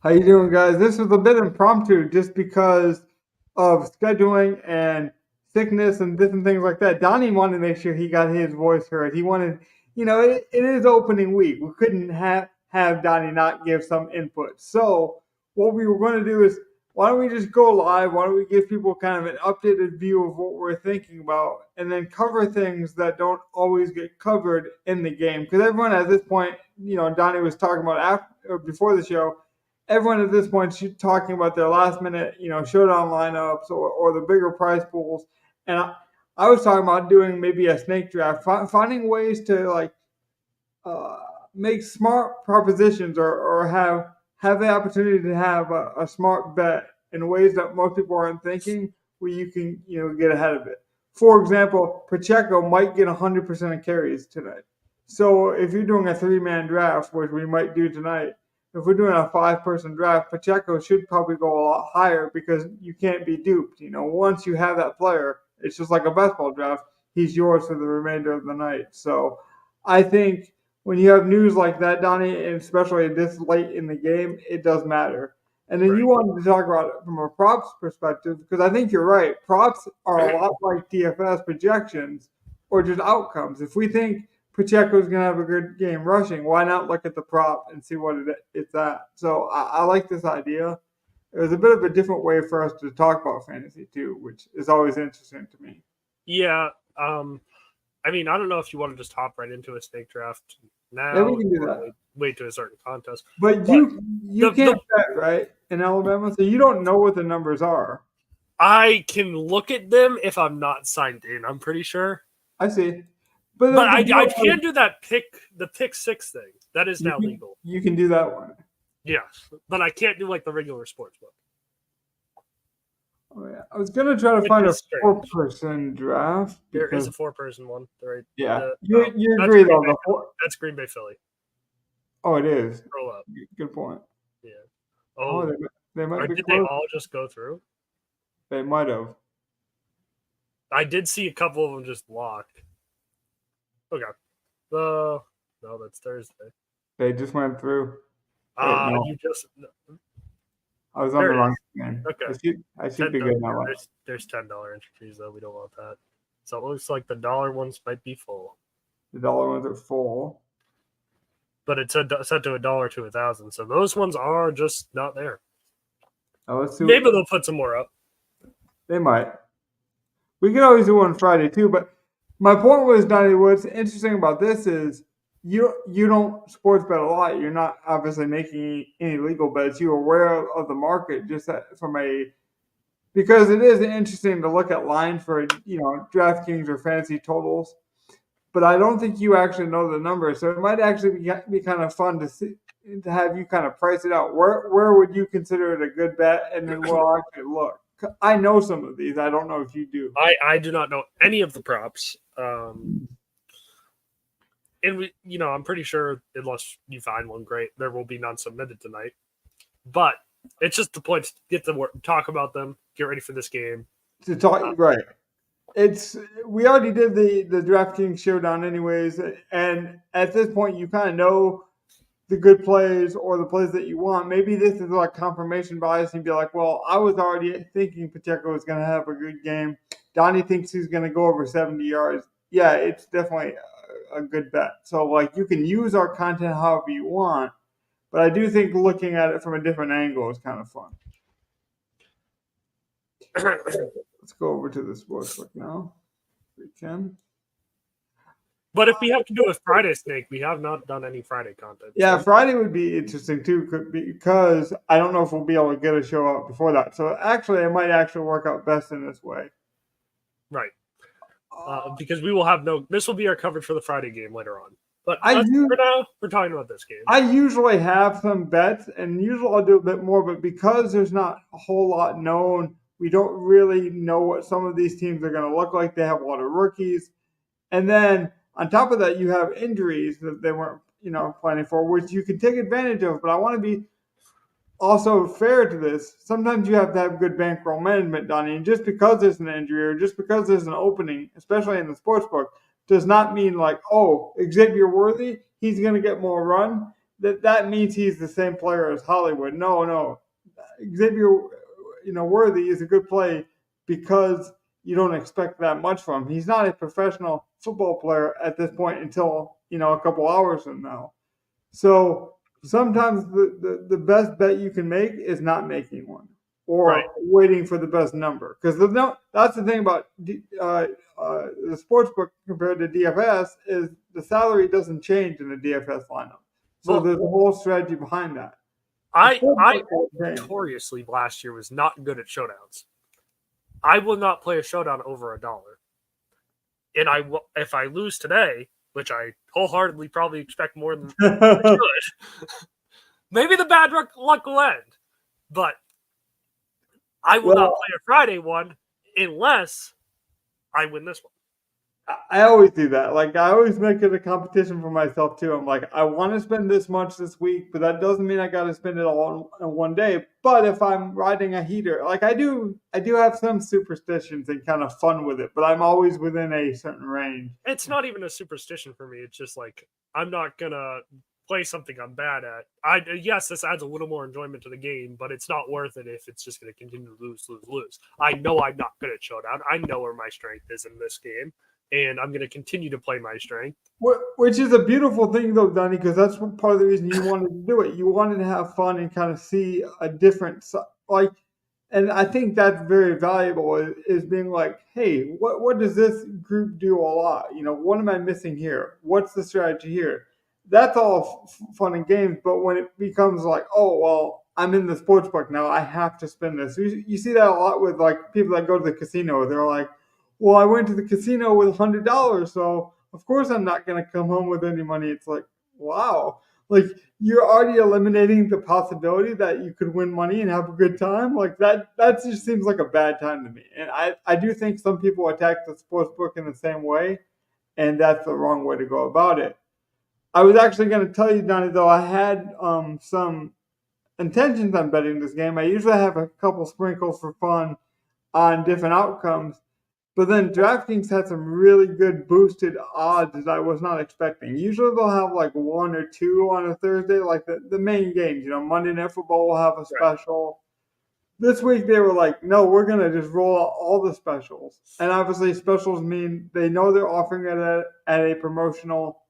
How you doing, guys? This was a bit impromptu just because of scheduling and sickness and different things like that. Donnie wanted to make sure he got his voice heard. He wanted, it is opening week. We couldn't have Donnie not give some input. So what we were going to do is, why don't we just go live? Why don't we give people kind of an updated view of what we're thinking about, and then cover things that don't always get covered in the game? Because everyone at this point, Donnie was talking about after or before the show, everyone at this point is talking about their last minute, showdown lineups or the bigger prize pools. And I was talking about doing maybe a snake draft, finding ways to uh, make smart propositions or have the opportunity to have a smart bet in ways that most people aren't thinking, where you can get ahead of it. For example, Pacheco might get 100% of carries tonight. So if you're doing a three-man draft, which we might do tonight, if we're doing a five-person draft, Pacheco should probably go a lot higher because you can't be duped. Once you have that player, it's just like a baseball draft. He's yours for the remainder of the night. So I think when you have news like that, Donnie, and especially this late in the game, it does matter. And then you Right. wanted to talk about it from a props perspective, because I think you're right. Props are a lot like DFS projections or just outcomes. If we think Pacheco's going to have a good game rushing, why not look at the prop and see what it's at? So I like this idea. It was a bit of a different way for us to talk about fantasy too, which is always interesting to me. Yeah. I mean, I don't know if you want to just hop right into a snake draft Yeah, we now can do or that. wait to a certain contest. But But you the can't bet, right, in Alabama, so you don't know what the numbers are. I can look at them if I'm not signed in. I'm pretty sure, I see. But but the I point was, can do that pick six thing. That is now legal. you can do that one. Yeah, but I can't do like the regular sports book. Oh, yeah. I was gonna try to Which find a is strange. four-person draft There is because a four-person one. Right. yeah, The, you that's agree Green though. Bay. The four, That's Green Bay Philly. oh, it is. Roll up. Good point. Yeah. Oh, Oh, they might be did they close. all just go through? They might have. I did see a couple of them just locked. Okay. No, that's Thursday. They just went through. Wait, no, You just I was on there the it wrong is. screen. Okay. I should be good now. There's $10 entry fees though. We don't want that. So it looks like the dollar ones might be full, The dollar ones are full. but it's set to $1 to 1,000. So those ones are just not there. Now let's see. Maybe they'll put some more up. They might. We could always do one Friday too, but my point was, Donnie, what's interesting about this is you don't sports bet a lot. You're not obviously making any legal bets. You're aware of the market just from a because it is interesting to look at line for DraftKings or fantasy totals, but I don't think you actually know the numbers. So it might actually be kind of fun to see to have you kind of price it out. Where would you consider it a good bet, and then we'll actually look. I know some of these. I don't know if you do. I do not know any of the props. And I'm pretty sure unless you find one great, there will be none submitted tonight. But it's just the point to get to talk about them, get ready for this game. To talk right. We already did the DraftKings showdown anyways, and at this point you kind of know the good plays or the plays that you want. Maybe this is like confirmation bias and be like, well, I was already thinking Pacheco was going to have a good game. Donnie thinks he's going to go over 70 yards. Yeah, it's definitely a good bet. So like you can use our content however you want, but I do think looking at it from a different angle is kind of fun. Let's go over to the sportsbook now. We can. But if we have to do a Friday snake, we have not done any Friday content. Yeah, Friday would be interesting too because I don't know if we'll be able to get a show out before that. So actually, it might actually work out best in this way. Right. Because we will have this will be our coverage for the Friday game later on. But for now, we're talking about this game. I usually have some bets, and usually I'll do a bit more, but because there's not a whole lot known, we don't really know what some of these teams are going to look like. They have a lot of rookies. And then on top of that, you have injuries that they weren't, planning for, which you can take advantage of. But I want to be also fair to this. Sometimes you have to have good bankroll management, Donnie. And just because there's an injury or just because there's an opening, especially in the sports book, does not mean like, oh, Xavier Worthy, he's going to get more run. that means he's the same player as Hollywood. No. Xavier, Worthy is a good play because you don't expect that much from him. He's not a professional football player at this point until, a couple hours from now. So sometimes the best bet you can make is not making one or Right. waiting for the best number. Because that's the thing about the sports book compared to DFS is the salary doesn't change in the DFS lineup. So Well, there's a whole strategy behind that. I Okay. notoriously last year was not good at showdowns. I will not play a showdown over $1. And if I lose today, which I wholeheartedly probably expect more than I should, maybe the bad luck will end. But I will not play a Friday one unless I win this one. I always do that. Like, I always make it a competition for myself too. I'm like, I want to spend this much this week, but that doesn't mean I got to spend it all in one day. But if I'm riding a heater, like I do have some superstitions and kind of fun with it, but I'm always within a certain range. It's not even a superstition for me. It's just like, I'm not gonna play something I'm bad at. Yes, this adds a little more enjoyment to the game, but it's not worth it if it's just going to continue to lose. I know I'm not good at showdown. I know where my strength is in this game, and I'm going to continue to play my strength. Which is a beautiful thing, though, Donnie, because that's part of the reason you wanted to do it. You wanted to have fun and kind of see a different, and I think that's very valuable. Is being like, hey, what does this group do a lot? What am I missing here? What's the strategy here? That's all fun and games. But when it becomes like, oh well, I'm in the sports book now, I have to spend this. You see that a lot with like people that go to the casino. They're like, well, I went to the casino with $100, so of course I'm not going to come home with any money. It's like, wow, like you're already eliminating the possibility that you could win money and have a good time. Like that just seems like a bad time to me. And I do think some people attack the sports book in the same way, and that's the wrong way to go about it. I was actually going to tell you, Donnie, though, I had some intentions on betting this game. I usually have a couple sprinkles for fun on different outcomes. But then DraftKings had some really good boosted odds that I was not expecting. Usually they'll have like one or two on a Thursday, like the main games. Monday Night Football will have a special. This week they were like, no, we're going to just roll out all the specials. And obviously specials mean they know they're offering it at a promotional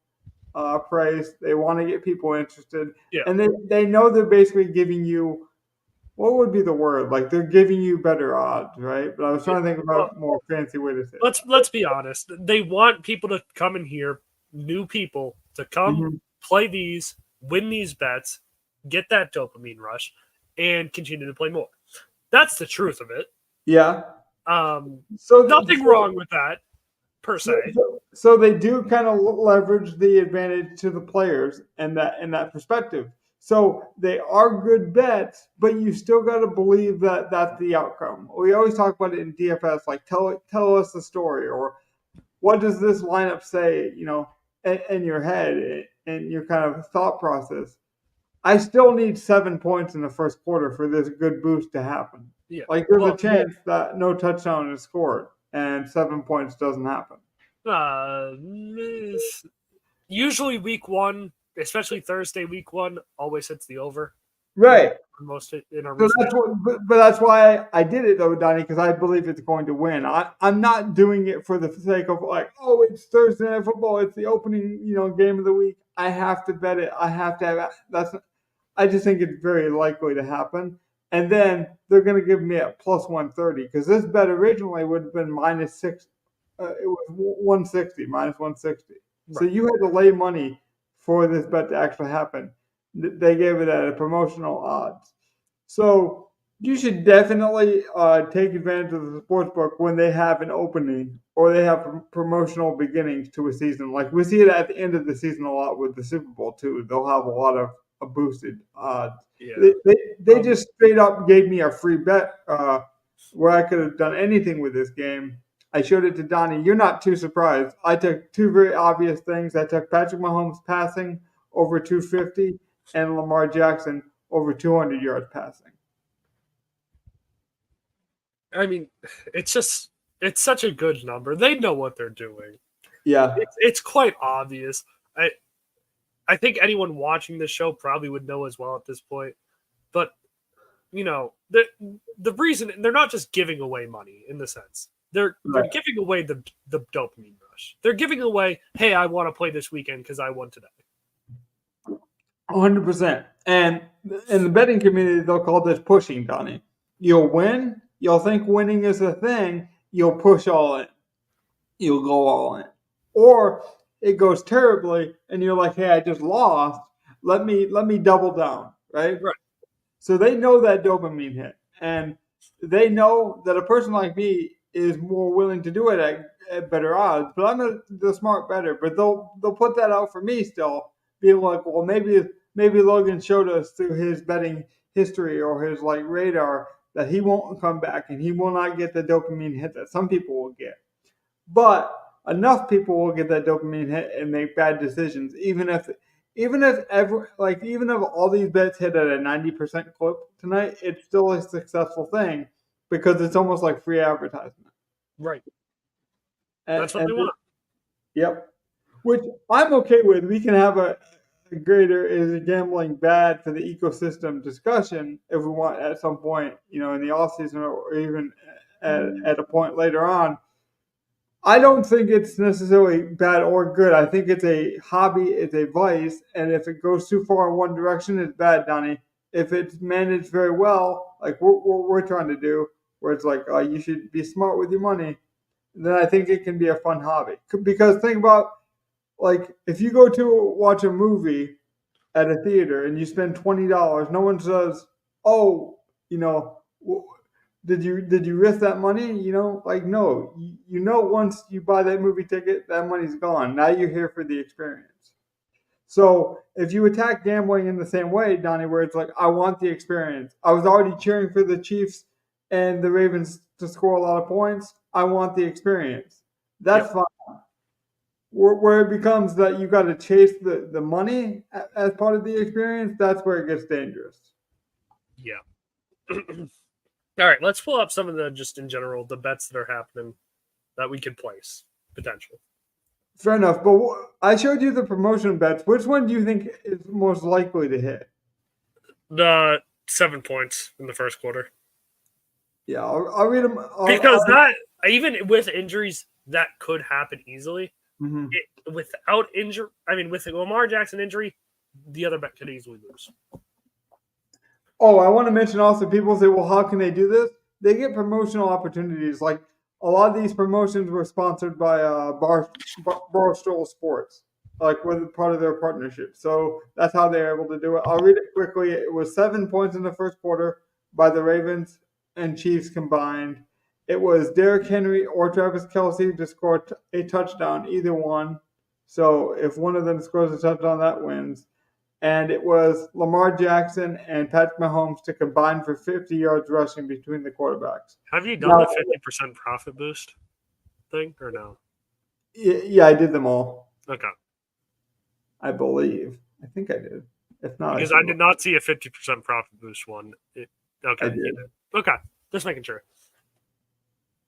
price. They want to get people interested. Yeah. And they know they're basically giving you, what would be the word? Like they're giving you better odds, right? But I was trying to think about a more fancy way to say it. Let's be honest. They want people to come in here, new people to come play these, win these bets, get that dopamine rush, and continue to play more. That's the truth of it. Yeah. So nothing wrong with that, per se. So they do kind of leverage the advantage to the players and that perspective. So they are good bets, but you still got to believe that that's the outcome. We always talk about it in DFS, like tell us the story, or what does this lineup say, in your head and your kind of thought process. I still need 7 points in the first quarter for this good boost to happen. Yeah. Like there's a chance that no touchdown is scored and 7 points doesn't happen. Usually week one, especially Thursday week one, always hits the over. Right. But that's why I did it though, Donnie, because I believe it's going to win. I'm not doing it for the sake of like, oh, it's Thursday Night Football, it's the opening, game of the week. I have to bet it. I have to have I just think it's very likely to happen. And then they're going to give me a plus 130 because this bet originally would have been minus 6. It was 160, minus 160. Right. So you had to lay money for this bet to actually happen. They gave it at a promotional odds. So you should definitely take advantage of the sportsbook when they have an opening or they have promotional beginnings to a season. Like we see it at the end of the season a lot with the Super Bowl too. They'll have a lot of boosted odds. Yeah. They just straight up gave me a free bet where I could have done anything with this game. I showed it to Donnie. You're not too surprised. I took two very obvious things. I took Patrick Mahomes passing over 250 and Lamar Jackson over 200 yards passing. I mean, it's such a good number. They know what they're doing. Yeah. It's quite obvious. I think anyone watching this show probably would know as well at this point. But the reason they're not just giving away money in the sense they're giving away the dopamine rush. They're giving away, hey, I want to play this weekend because I won today. 100%. And in the betting community, they'll call this pushing, Donnie. You'll win. You'll think winning is a thing. You'll push all in. You'll go all in. Or it goes terribly, and you're like, hey, I just lost. Let me double down, right? Right. So they know that dopamine hit, and they know that a person like me is more willing to do it at better odds. But I'm the smart better. But they'll put that out for me still, being like, well, maybe Logan showed us through his betting history or his radar that he won't come back and he will not get the dopamine hit that some people will get. But enough people will get that dopamine hit and make bad decisions, even if all these bets hit at a 90% clip tonight, it's still a successful thing because it's almost like free advertisement. Right. That's what they want. Yep. Which I'm okay with. We can have a greater is gambling bad for the ecosystem discussion if we want at some point, in the off season or even at a point later on. I don't think it's necessarily bad or good. I think it's a hobby, it's a vice, and if it goes too far in one direction, it's bad, Donnie. If it's managed very well, like what we're trying to do, where it's like you should be smart with your money, then I think it can be a fun hobby. Because think about, if you go to watch a movie at a theater and you spend $20, no one says, "Oh, did you risk that money?" No. Once you buy that movie ticket, that money's gone. Now you're here for the experience. So if you attack gambling in the same way, Donnie, where it's like, I want the experience. I was already cheering for the Chiefs and the Ravens to score a lot of points. I want the experience. That's fine. Where it becomes that you got to chase the money as part of the experience, that's where it gets dangerous. Yeah. All right, let's pull up some of the, just in general, the bets that are happening that we could place, potentially. Fair enough, but I showed you the promotion bets. Which one do you think is most likely to hit? The 7 points in the first quarter. Yeah, I'll read them. Because even with injuries, that could happen easily. Mm-hmm. Without injury, with the Lamar Jackson injury, the other bet could easily lose. Oh, I want to mention also, people say, well, how can they do this? They get promotional opportunities. Like, a lot of these promotions were sponsored by Barstool Sports, with part of their partnership. So that's how they're able to do it. I'll read it quickly. It was 7 points in the first quarter by the Ravens and Chiefs combined. It was Derrick Henry or Travis Kelce to score a touchdown, either one. So if one of them scores a touchdown, that wins. And it was Lamar Jackson and Patrick Mahomes to combine for 50 yards rushing between the quarterbacks. Have you done the 50% profit boost thing or no? Yeah, I did them all. Okay. I believe. I think I did. If not, because I did not see a 50% profit boost one. Okay. I did. Okay. Just making sure.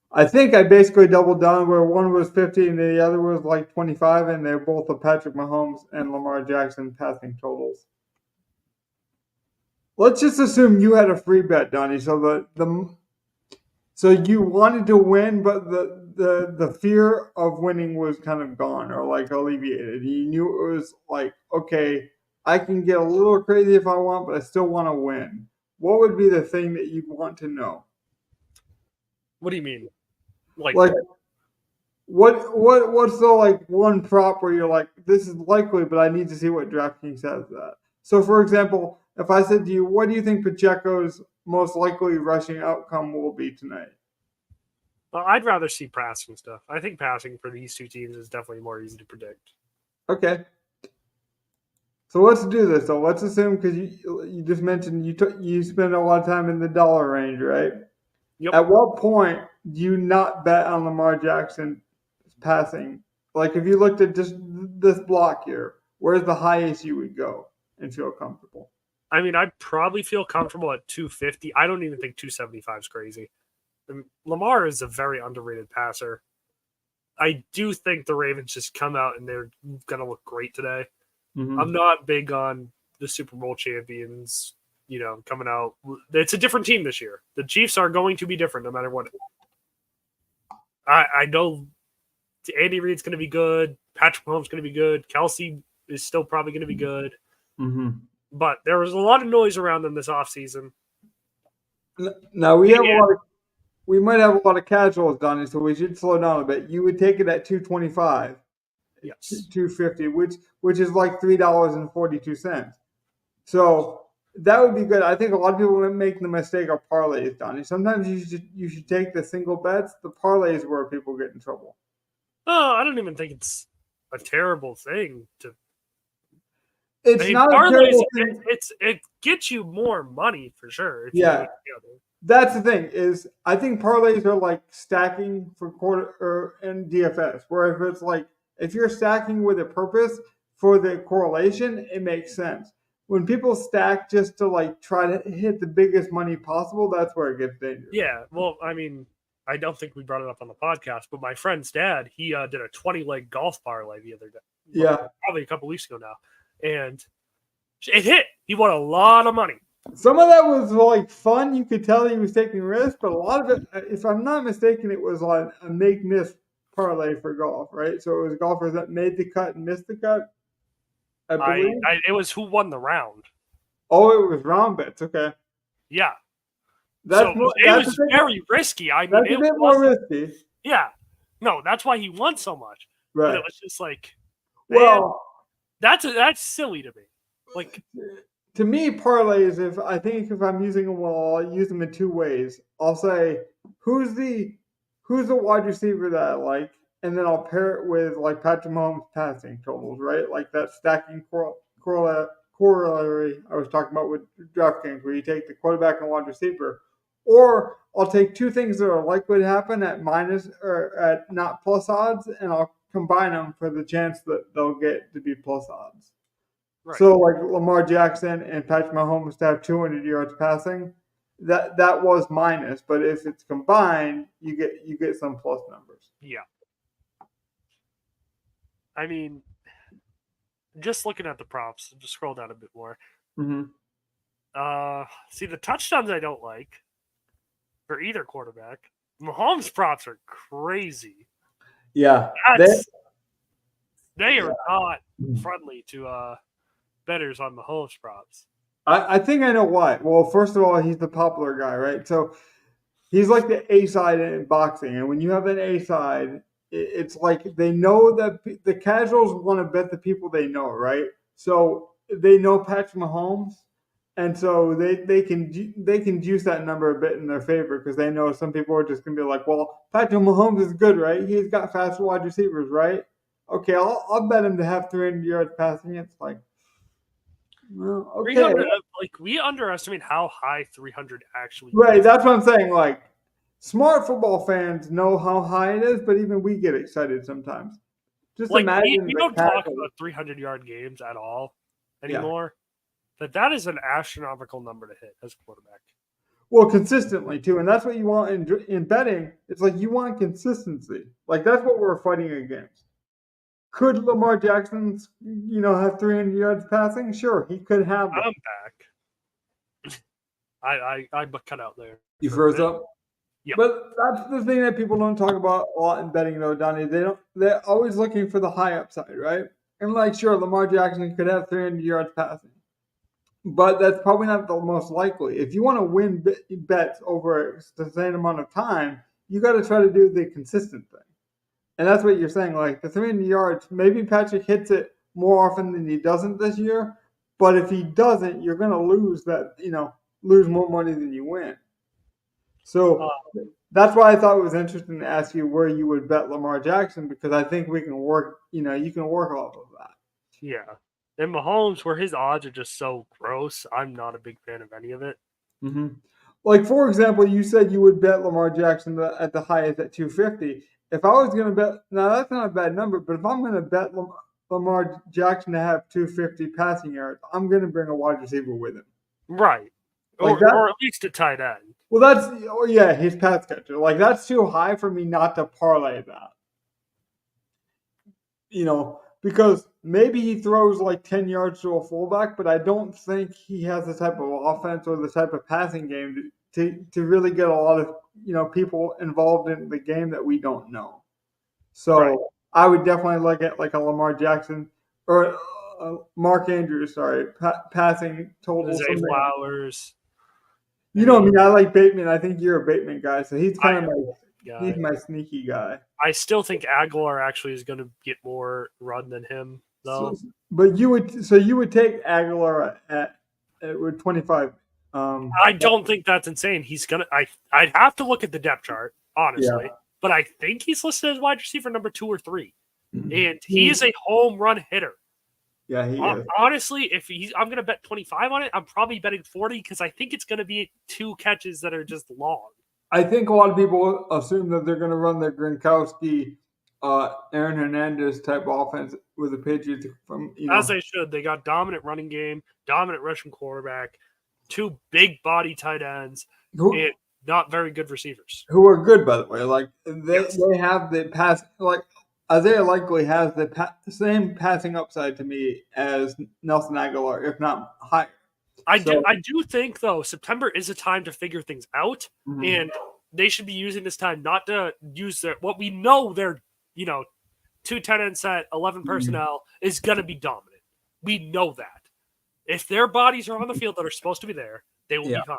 I think I basically doubled down where one was 50 and the other was 25, and they're both the Patrick Mahomes and Lamar Jackson passing totals. Let's just assume you had a free bet, Donnie. So so you wanted to win, but the fear of winning was kind of gone or alleviated. You knew it was okay, I can get a little crazy if I want, but I still want to win. What would be the thing that you'd want to know? What do you mean? What's the one prop where you're like, this is likely, but I need to see what DraftKings says that. So for example, if I said to you, what do you think Pacheco's most likely rushing outcome will be tonight? Well, I'd rather see passing stuff. I think passing for these two teams is definitely more easy to predict. Okay. So let's do this though. Let's assume, because you just mentioned you spend a lot of time in the dollar range, right? Yep. At what point do you not bet on Lamar Jackson passing? If you looked at just this block here, where's the highest you would go and feel comfortable? I'd probably feel comfortable at 250. I don't even think 275 is crazy. Lamar is a very underrated passer. I do think the Ravens just come out and they're going to look great today. Mhm. I'm not big on the Super Bowl champions, coming out. It's a different team this year. The Chiefs are going to be different no matter what. I know Andy Reid's going to be good. Patrick Mahomes going to be good. Kelsey is still probably going to be good. Mhm. But there was a lot of noise around them this offseason. Now we might have a lot of casuals, Donnie, so we should slow down a bit. You would take it at 225, Yes. 250, which is like $3.42. So that would be good. I think a lot of people make the mistake of parlays, Donnie. Sometimes you should take the single bets. The parlays where people get in trouble. Oh, I don't even think it's a terrible thing to. It's not a parlays, terrible thing. it gets you more money for sure. If Yeah. you do it together. That's the thing is I think parlays are like stacking for quarter or in DFS, where if it's like if you're stacking with a purpose for the correlation, it makes sense. When people stack just to like try to hit the biggest money possible, that's where it gets dangerous. Yeah, well, I mean, I don't think we brought it up on the podcast, but my friend's dad, he did a 20-leg golf parlay the other day. Yeah, probably a couple weeks ago now, and it hit. He won a lot of money. some of that was like fun. You could tell he was taking risks, but a lot of it, if I'm not mistaken, it was like a make-miss parlay for golf, right? So it was golfers that made the cut and missed the cut. I believe. It was who won the round. Oh, it was round bets. Okay. Yeah. That's so it was very risky. I mean, that's a bit more risky. Yeah. No, that's why he won so much. Right. But it was just like, man, well, that's silly to me. Like, to me, parlays. If I'm using them, well, I'll use them in two ways. I'll say who's the wide receiver that I like, and then I'll pair it with like Patrick Mahomes passing totals, right? Like that stacking corollary I was talking about with DraftKings, where you take the quarterback and wide receiver. Or I'll take two things that are likely to happen at minus or at not plus odds, and I'll combine them for the chance that they'll get to be plus odds. Right. So like Lamar Jackson and Patrick Mahomes to have 200 yards passing, that was minus, but if it's combined, you get some plus numbers. Yeah. I mean, just looking at the props, just scroll down a bit more. Mm-hmm. See, the touchdowns I don't like for either quarterback. Mahomes props are crazy. Yeah. They are not friendly to bettors on Mahomes props. I think I know why. Well, first of all, he's the popular guy, right? So he's like the A side in boxing. And when you have an A side, it's like they know that the casuals want to bet the people they know, right? So they know Patrick Mahomes. And so they can juice that number a bit in their favor because they know some people are just going to be like, well, Patrick Mahomes is good, right? He's got fast wide receivers, right? Okay, I'll bet him to have 300 yards passing. It's like, well, okay. We underestimate how high 300 actually right, is. That's what I'm saying. Like, smart football fans know how high it is, but even we get excited sometimes. Just like, imagine we don't talk about 300-yard games at all anymore. Yeah. But that is an astronomical number to hit as a quarterback. Well, consistently too, and that's what you want in betting. It's like you want consistency. Like that's what we're fighting against. Could Lamar Jackson, have 300 yards passing? Sure, he could have. I'm back. I cut out there. You froze up. Yeah. But that's the thing that people don't talk about a lot in betting, though, Donnie. They're always looking for the high upside, right? And like, sure, Lamar Jackson could have 300 yards passing. But that's probably not the most likely. If you want to win bets over a sustained amount of time, you got to try to do the consistent thing. And that's what you're saying. Like the 300 yards, maybe Patrick hits it more often than he doesn't this year. But if he doesn't, you're going to lose lose more money than you win. So that's why I thought it was interesting to ask you where you would bet Lamar Jackson, because I think we can work, you can work off of that. Yeah. And Mahomes, where his odds are just so gross, I'm not a big fan of any of it. Mm-hmm. Like, for example, you said you would bet Lamar Jackson at the highest at 250. If I was going to bet, now that's not a bad number, but if I'm going to bet Lamar Jackson to have 250 passing yards, I'm going to bring a wide receiver with him. Right. Or at least a tight end. Well, his pass catcher. Like, that's too high for me not to parlay that. because maybe he throws like 10 yards to a fullback, but I don't think he has the type of offense or the type of passing game to really get a lot of people involved in the game that we don't know. So Right. I would definitely look at like a Lamar Jackson or Mark Andrews, passing total. Zay Flowers. You know me, I like Bateman. I think you're a Bateman guy, so he's I kind of am he's guy. my sneaky guy. I still think Aguilar actually is going to get more run than him, though. But you would take Aguilar with 25. I don't think that's insane. He's gonna. I'd have to look at the depth chart, honestly, but I think he's listed as wide receiver number 2 or 3, and he is a home run hitter. Yeah, he is. Honestly, if I'm gonna bet 25 on it. I'm probably betting 40 because I think it's gonna be 2 catches that are just long. I think a lot of people assume that they're going to run the Gronkowski, Aaron Hernandez type offense with the Patriots. As they should. They got dominant running game, dominant rushing quarterback, 2 big body tight ends, and not very good receivers. Who are good, by the way. Like they have the pass. Like Isaiah Likely has the same passing upside to me as Nelson Aguilar, if not higher. I do think though September is a time to figure things out, and they should be using this time not to use what we know their 2 tight end set 11 personnel is going to be dominant. We know that if their bodies are on the field that are supposed to be there, they will be fine.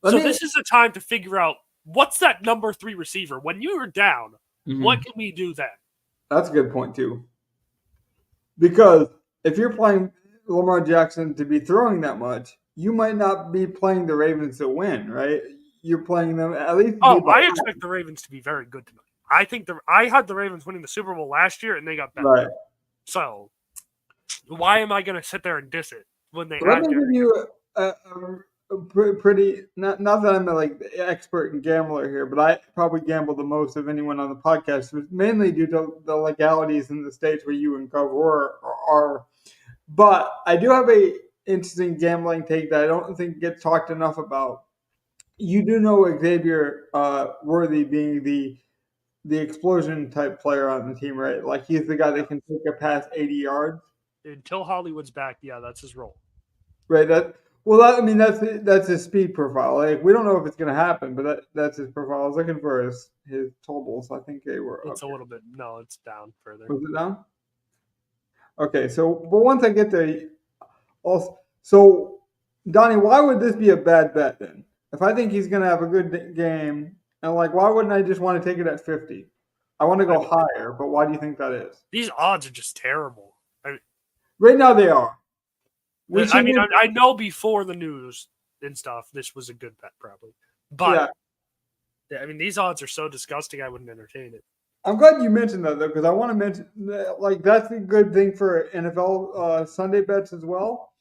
This is a time to figure out what's that number 3 receiver when you are down. What can we do then? That's a good point too, because if you're playing Lamar Jackson to be throwing that much, you might not be playing the Ravens to win, right? You're playing them at least. I expect the Ravens to be very good tonight. I think I had the Ravens winning the Super Bowl last year, and they got better. Right. So why am I going to sit there and diss it when they? Let me give you a pretty. Not that I'm like the expert and gambler here, but I probably gamble the most of anyone on the podcast, mainly due to the legalities in the states where you and Gov are. But I do have a interesting gambling take that I don't think gets talked enough about. You do know Xavier Worthy being the explosion type player on the team, right? Like he's the guy that can take a pass 80 yards. Until Hollywood's back, yeah, that's his role. Right. That's his speed profile. Like we don't know if it's going to happen, but that's his profile. I was looking for his totals. I think they were. It's a little bit. No, it's down further. Was it down? Okay, so but once I get there, also, so Donnie, why would this be a bad bet then? If I think he's going to have a good game, and like, why wouldn't I just want to take it at 50? I want to go higher, but why do you think that is? These odds are just terrible. Right now they are. I know before the news and stuff, this was a good bet probably, but these odds are so disgusting. I wouldn't entertain it. I'm glad you mentioned that though, because I want to mention like that's a good thing for NFL Sunday bets as well.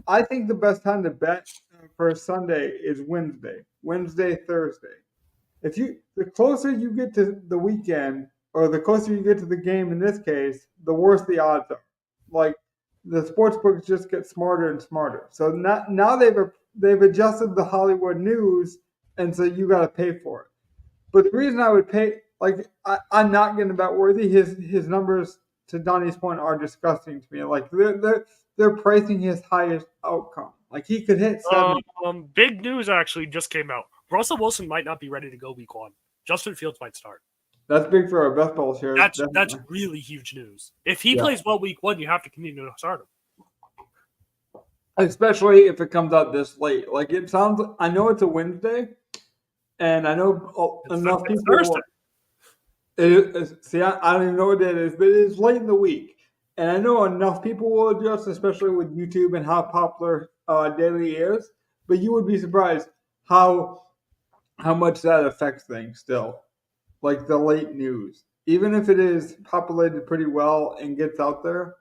I think the best time to bet for Sunday is Wednesday, Thursday. The closer you get to the weekend, or the closer you get to the game in this case, the worse the odds are. Like the sports books just get smarter and smarter. So now they've adjusted the Hollywood news, and so you got to pay for it. But the reason I would pay, like I'm not going to bet Worthy. His numbers, to Donnie's point, are disgusting to me. Like they're pricing his highest outcome. Like he could hit 70. Big news actually just came out. Russell Wilson might not be ready to go week 1. Justin Fields might start. That's big for our best ball share. That's really huge news. If he plays well week 1, you have to continue to start him. Especially if it comes out this late. Like it sounds. I know it's a Wednesday, and I know enough people. Thursday. I don't even know what it is, but it's late in the week, and I know enough people will adjust, especially with YouTube and how popular Daily is. But you would be surprised how much that affects things still. Like the late news, even if it is populated pretty well and gets out there,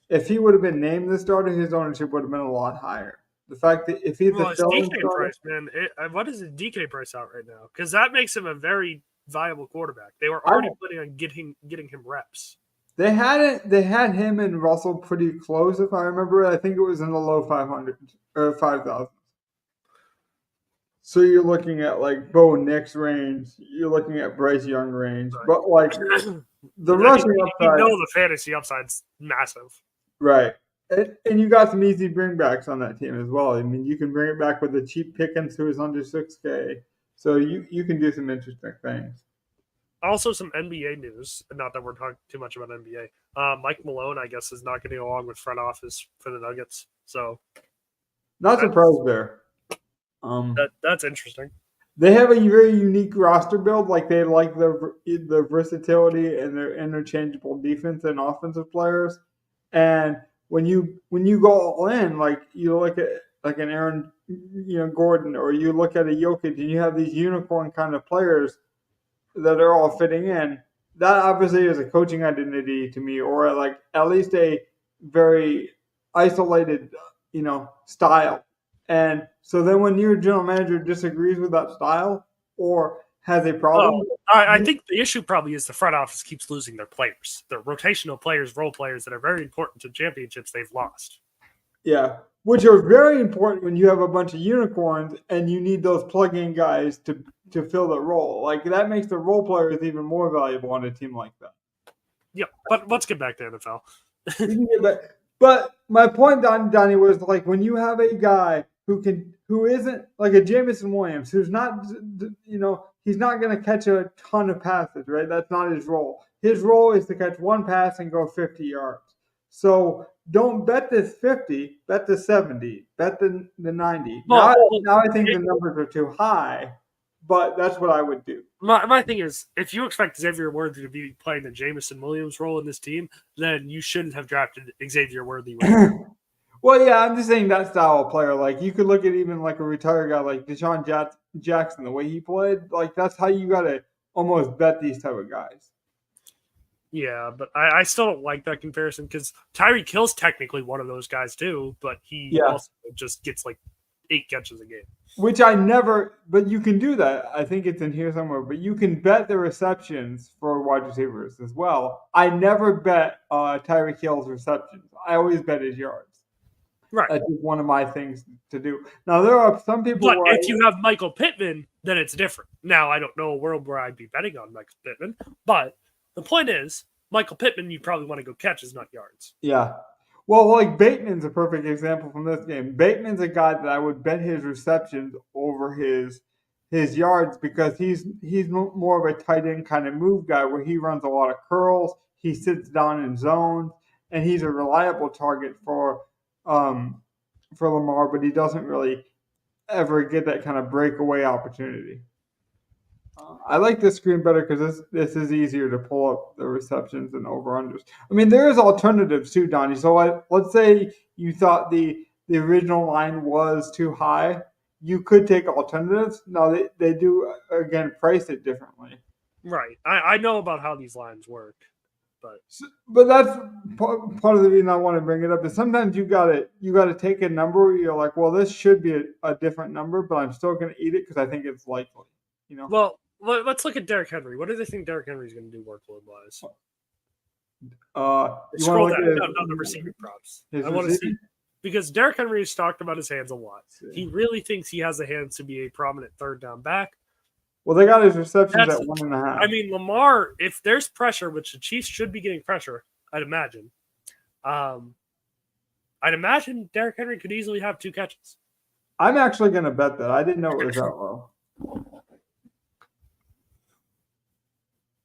if he would have been named the starter, his ownership would have been a lot higher. The fact that if he's his DK price, man, what is his DK price out right now? Because that makes him a very viable quarterback. They were already planning on getting him reps. They had him and Russell pretty close, if I remember. I think it was in the low 500 or 5,000. So you're looking at like Bo Nix range, you're looking at Bryce Young range, right. But like The I mean, rushing you upside, know the fantasy upside's massive. right? And you got some easy bringbacks on that team as well. I mean, you can bring it back with a cheap Pickens who is under 6K, so you can do some interesting things. Also, some NBA news. Not that we're talking too much about NBA. Mike Malone, I guess, is not getting along with front office for the Nuggets. So Not surprised there. that's interesting. They have a very unique roster build. Like they like the versatility and their interchangeable defense and offensive players. And when you go all in, like you look at like an Aaron, Gordon, or you look at a Jokic, and you have these unicorn kind of players that are all fitting in. That obviously is a coaching identity to me, or like at least a very isolated, style. And so then when your general manager disagrees with that style or has a problem, Well, I think the issue probably is the front office keeps losing their players. Their rotational players, role players that are very important to championships, they've lost. yeah, which are very important when you have a bunch of unicorns and you need those plug-in guys to fill the role. Like that makes the role players even more valuable on a team like that. Yeah, but let's get back to NFL. We can get back. But my point, Donnie, was like when you have a guy who isn't like a Jameson Williams, who's not, he's not going to catch a ton of passes, right? That's not his role. His role is to catch one pass and go 50 yards. So don't bet this 50, bet the 70, bet the 90. Now I think the numbers are too high, but that's what I would do. My thing is, if you expect Xavier Worthy to be playing the Jameson Williams role in this team, then you shouldn't have drafted Xavier Worthy. Well, yeah, I'm just saying that style of player. Like you could look at even like a retired guy like Deshaun Jackson, the way he played. Like that's how you got to almost bet these type of guys. Yeah, but I still don't like that comparison because Tyreek Hill's technically one of those guys too, but he also just gets like 8 catches a game. Which I never, but you can do that. I think it's in here somewhere, but you can bet the receptions for wide receivers as well. I never bet Tyreek Hill's receptions. I always bet his yards. Right. That's just one of my things to do. Now, there are some people. But if you have Michael Pittman, then it's different. Now, I don't know a world where I'd be betting on Michael Pittman, but the point is, Michael Pittman, you probably want to go catches, not yards. Yeah. Well, like Bateman's a perfect example from this game. Bateman's a guy that I would bet his receptions over his yards because he's more of a tight end kind of move guy where he runs a lot of curls, he sits down in zones, and he's a reliable target for Lamar, but he doesn't really ever get that kind of breakaway opportunity. I like this screen better because this is easier to pull up the receptions and over-unders. I mean, there is alternatives too, Donnie. So let's say you thought the original line was too high. You could take alternatives. Now, they do, again, price it differently. Right. I know about how these lines work. But that's part of the reason I want to bring it up is sometimes you got to take a number where you're like, well, this should be a different number, but I'm still going to eat it because I think it's likely. Well, let's look at Derrick Henry. What do they think Derrick Henry's going to do workload wise? Scroll down. No, the receiving props. I want to see because Derrick Henry has talked about his hands a lot. He really thinks he has the hands to be a prominent third down back. Well, they got his receptions at 1.5. I mean, Lamar, if there's pressure, which the Chiefs should be getting pressure, I'd imagine. I'd imagine Derrick Henry could easily have 2 catches. I'm actually going to bet that. I didn't know it was that low.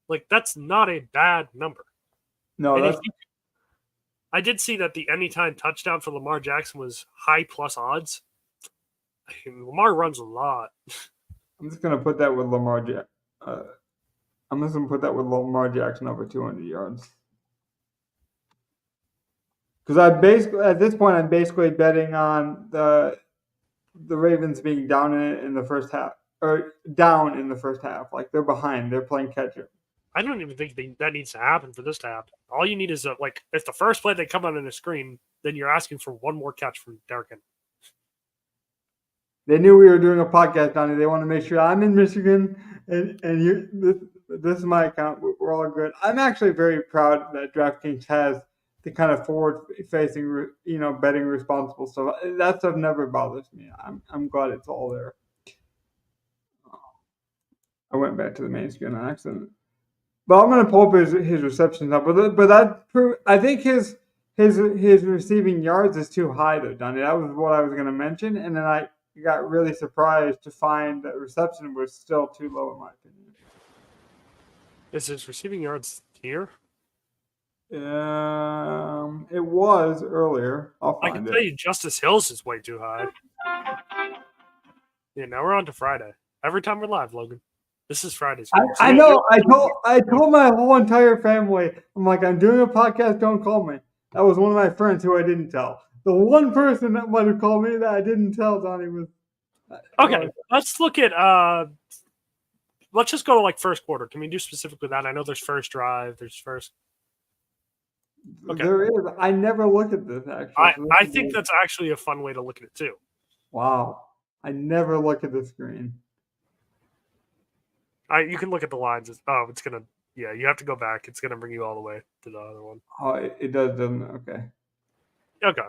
Like, that's not a bad number. No, I did see that the anytime touchdown for Lamar Jackson was high plus odds. I mean, Lamar runs a lot. I'm just going to put that with Lamar Jackson. I'm just going to put that with Lamar Jackson over 200 yards. Because at this point, I'm basically betting on the Ravens being down in the first half, or down in the first half. Like they're behind, they're playing catch up. I don't even think that needs to happen for this to happen. All you need is if the first play they come on the screen, then you're asking for one more catch from Derrick Henry. They knew we were doing a podcast, Donnie. They want to make sure I'm in Michigan, and this is my account. We're all good. I'm actually very proud that DraftKings has the kind of forward-facing, betting responsible stuff. That stuff never bothers me. I'm glad it's all there. I went back to the main screen on accident. But I'm gonna pull up his receptions now. But I think his receiving yards is too high though, Donnie. That was what I was gonna mention, and then I got really surprised to find that reception was still too low in my opinion. Is his receiving yards here? It was earlier. I'll I can find tell it. you Justice Hills is way too high. Yeah, now we're on to Friday. Every time we're live, Logan. This is Friday's game. So I know. I told my whole entire family. I'm like, I'm doing a podcast. Don't call me. That was one of my friends who I didn't tell. The one person that might have called me that I didn't tell, Donnie, was. Okay, let's look at. Let's just go to like first quarter. Can we do specifically that? I know there's first drive. There's first. Okay. There is. I never look at this actually. I think that's actually a fun way to look at it too. Wow. I never look at the screen. You can look at the lines. It's gonna. Yeah, you have to go back. It's gonna bring you all the way to the other one. Oh, it does, doesn't it? Okay. Okay.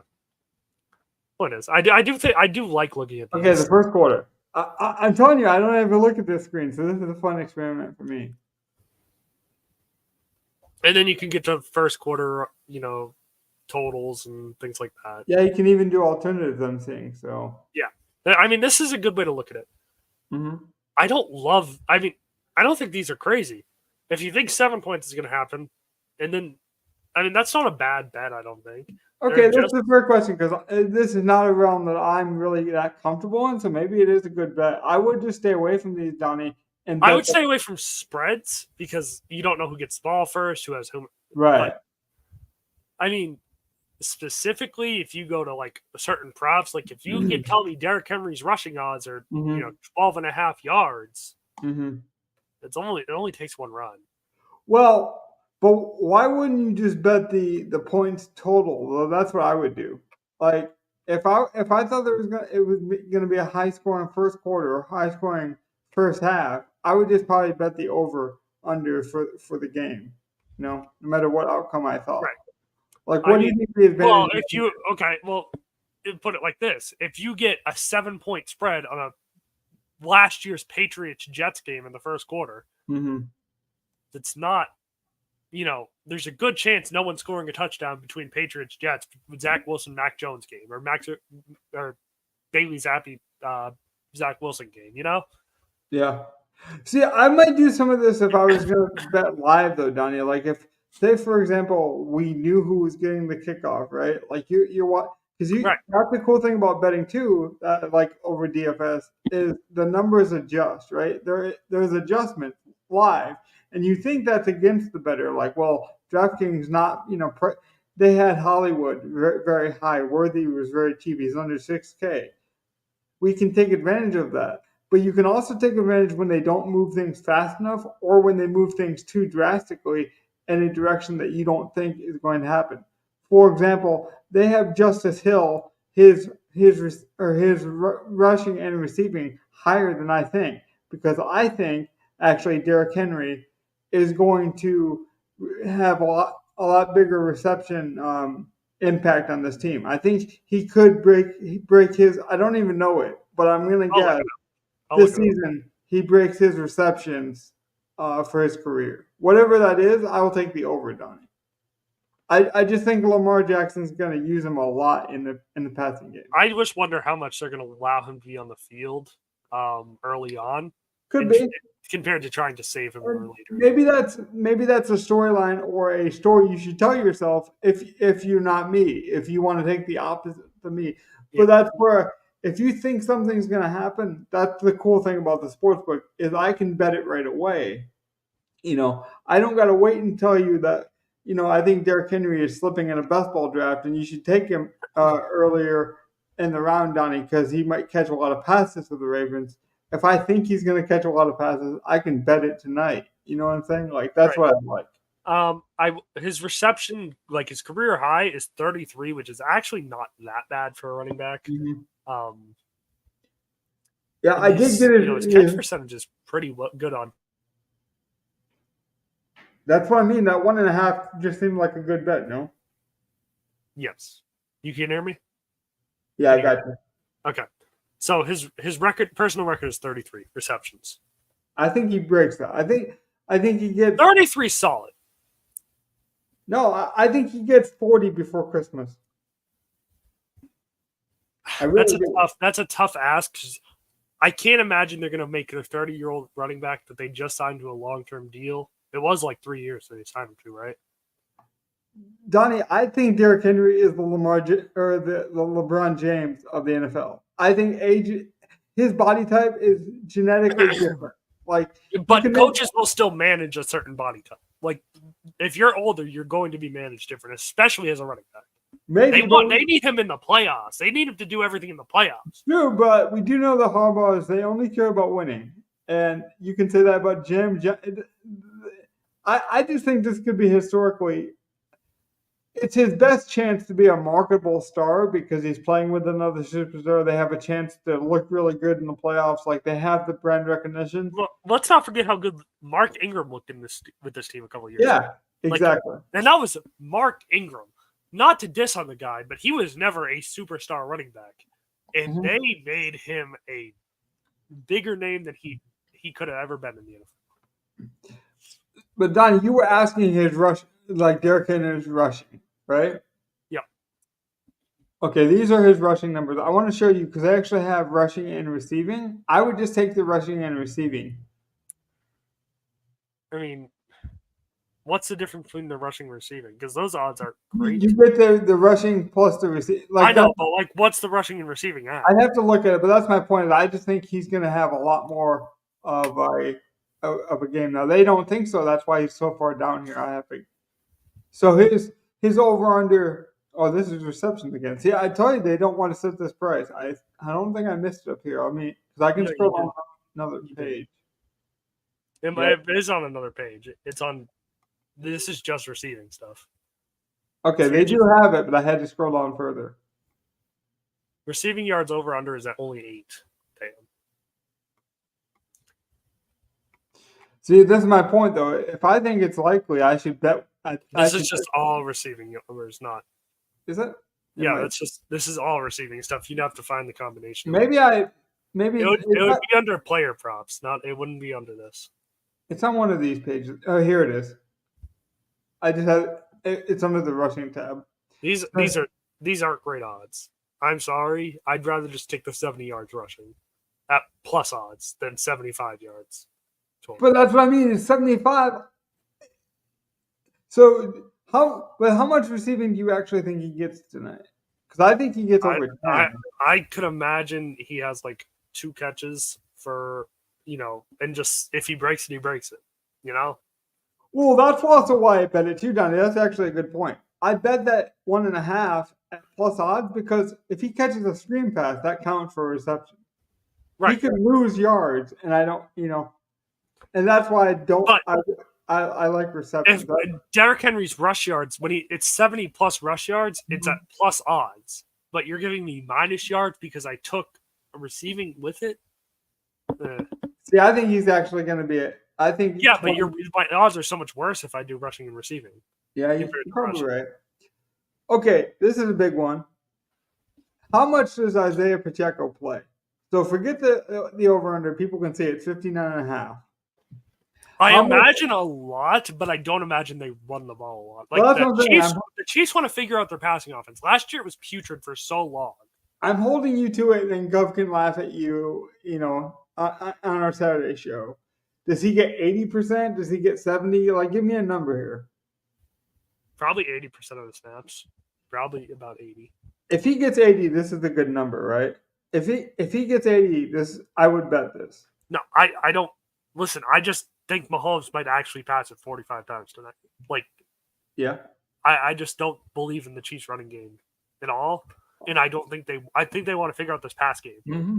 What is? I do like looking at these. Okay, the first quarter. I'm telling you, I don't ever look at this screen, so this is a fun experiment for me. And then you can get to first quarter, totals and things like that. Yeah, you can even do alternatives, I'm seeing. So yeah, I mean, this is a good way to look at it. Mm-hmm. I don't think these are crazy. If you think 7 points is going to happen, and then, that's not a bad bet. I don't think. Okay, that's a fair question because this is not a realm that I'm really that comfortable in. So maybe it is a good bet. I would just stay away from these, Donnie. And I would stay away from spreads because you don't know who gets the ball first, who has whom. Right. But, specifically, if you go to like certain props, like if you can tell me Derrick Henry's rushing odds are 12.5 yards, it only takes one run. Well, but why wouldn't you just bet the points total? Well, that's what I would do. Like if I thought it was gonna be a high scoring first quarter or high scoring first half, I would just probably bet the over under for the game. No matter what outcome I thought. Right. Like, what do you think the advantage? Put it like this: if you get a 7-point spread on a last year's Patriots Jets game in the first quarter, it's not. There's a good chance no one's scoring a touchdown between Patriots Jets with Zach Wilson Mac Jones game or Bailey Zappi Zach Wilson game. Yeah. See, I might do some of this if I was going to bet live though, Donnie. Like if, say, for example, we knew who was getting the kickoff, right? Like you're what? Because right. That's the cool thing about betting too, like over DFS, is the numbers adjust, right? There's adjustment live, and you think that's against the better. Like, well, DraftKings not, they had Hollywood very, very high. Worthy was very cheap. He's under 6K. We can take advantage of that. But you can also take advantage when they don't move things fast enough or when they move things too drastically in a direction that you don't think is going to happen. For example, they have Justice Hill, his rushing and receiving higher than I think, because I think actually Derrick Henry is going to have a lot bigger reception impact on this team. I think he could break his. I don't even know it, but I'm going to guess this season he breaks his receptions for his career. Whatever that is, I will take the over, Donnie. I just think Lamar Jackson's going to use him a lot in the passing game. I just wonder how much they're going to allow him to be on the field early on. Could be compared to trying to save him later. Maybe that's a storyline or a story you should tell yourself if you're not me, if you want to take the opposite to me. Yeah. But that's where if you think something's going to happen, that's the cool thing about the sportsbook is I can bet it right away. I don't got to wait and tell you that. I think Derrick Henry is slipping in a best ball draft, and you should take him earlier in the round, Donnie, because he might catch a lot of passes for the Ravens. If I think he's going to catch a lot of passes, I can bet it tonight. You know what I'm saying? Like that's right. What I like. His reception, like his career high, is 33, which is actually not that bad for a running back. Yeah, I did get it. His catch percentage is pretty good on. That's what I mean. That 1.5 just seemed like a good bet, no? Yes. You can hear me? Yeah, I got you. Okay. So his personal record is 33 receptions. I think he breaks that. I think I think he gets 33 solid. no. I think he gets 40 before Christmas. I really do. That's a tough ask. 'Cause I can't imagine they're going to make their 30-year-old running back that they just signed to a long-term deal. It was like 3 years that they signed him to, right? Donnie, I think Derrick Henry is the the LeBron James of the NFL. I think his body type is genetically different. Like, but coaches will still manage a certain body type. Like, if you're older, you're going to be managed different, especially as a running back. Maybe they need him in the playoffs. They need him to do everything in the playoffs. True, but we do know the Harbaughs, they only care about winning. And you can say that about Jim. I just think this could be historically, it's his best chance to be a marketable star because he's playing with another superstar. They have a chance to look really good in the playoffs. Like, they have the brand recognition. Well, let's not forget how good Mark Ingram looked with this team a couple of years ago. Exactly. And that was Mark Ingram. Not to diss on the guy, but he was never a superstar running back. And they made him a bigger name than he could have ever been in the NFL. But Donnie, you were asking his rush, like Derrick Henry's rushing, right? Yeah. Okay, these are his rushing numbers. I want to show you because I actually have rushing and receiving. I would just take the rushing and receiving. I mean, what's the difference between the rushing and receiving? Because those odds are great. You get the rushing plus the receiving. I know, but like, what's the rushing and receiving at? I'd have to look at it, but that's my point. I just think he's going to have a lot more of a game. Now, they don't think so. That's why he's so far down here. I have to. So his over under. Oh, this is receptions again. See, I told you they don't want to set this price. I don't think I missed it up here. I mean, because I can scroll on another page. It is on another page. It's on. This is just receiving stuff. Okay, they do have it, but I had to scroll down further. Receiving yards over under is at only 8. Damn. See, this is my point, though. If I think it's likely, I should bet. This is just all receiving numbers, not. Is it? Yeah, this is all receiving stuff. You'd have to find the combination. Maybe it would be under player props. It wouldn't be under this. It's on one of these pages. Oh, here it is. I just have it's under the rushing tab. These aren't great odds. I'm sorry. I'd rather just take the 70 yards rushing at plus odds than 75 yards. Total. But that's what I mean. It's 75. So how much receiving do you actually think he gets tonight? Because I think he gets over 10. I could imagine he has like 2 catches for, and just if he breaks it, he breaks it. Well, that's also why I bet it too, Donnie. That's actually a good point. I bet that 1.5 at plus odds because if he catches a screen pass, that counts for a reception. Right. He could lose yards, and I don't, and that's why I don't. I like receptions. If Derrick Henry's rush yards, it's 70 plus rush yards, it's at plus odds. But you're giving me minus yards because I took a receiving with it. See, I think he's actually going to be it. I think. Yeah, but my odds are so much worse if I do rushing and receiving. Yeah, you're probably right. Okay, this is a big one. How much does Isaiah Pacheco play? So forget the over-under. People can see it's 59.5. I imagine a lot, but I don't imagine they run the ball a lot. Like the Chiefs want to figure out their passing offense. Last year it was putrid for so long. I'm holding you to it, and Gov can laugh at you, on our Saturday show. Does he get 80%? Does he get 70%? Like, give me a number here. Probably 80% of the snaps. Probably about 80. If he gets 80, this is a good number, right? If he gets 80, I would bet this. No, I don't. Listen, I just think Mahomes might actually pass it 45 times tonight. Like, yeah. I just don't believe in the Chiefs running game at all. And I think they want to figure out this pass game. Mm-hmm.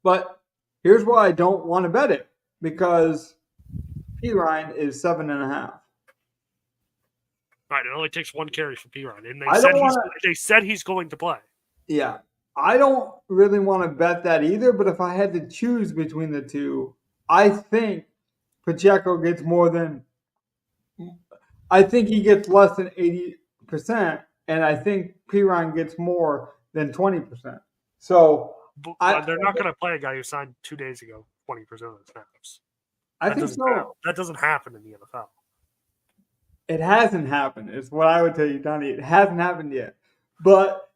But here's why I don't want to bet it. Because Perine is 7.5. Right, it only takes 1 carry for Perine, and they said he's going to play. Yeah, I don't really want to bet that either. But if I had to choose between the two, I think Pacheco gets more than. I think he gets less than 80%, and I think Perine gets more than 20%. So they're not going to play a guy who signed 2 days ago 20% of the snaps. I think so. That doesn't happen in the NFL. It hasn't happened. Is what I would tell you, Donnie. It hasn't happened yet. But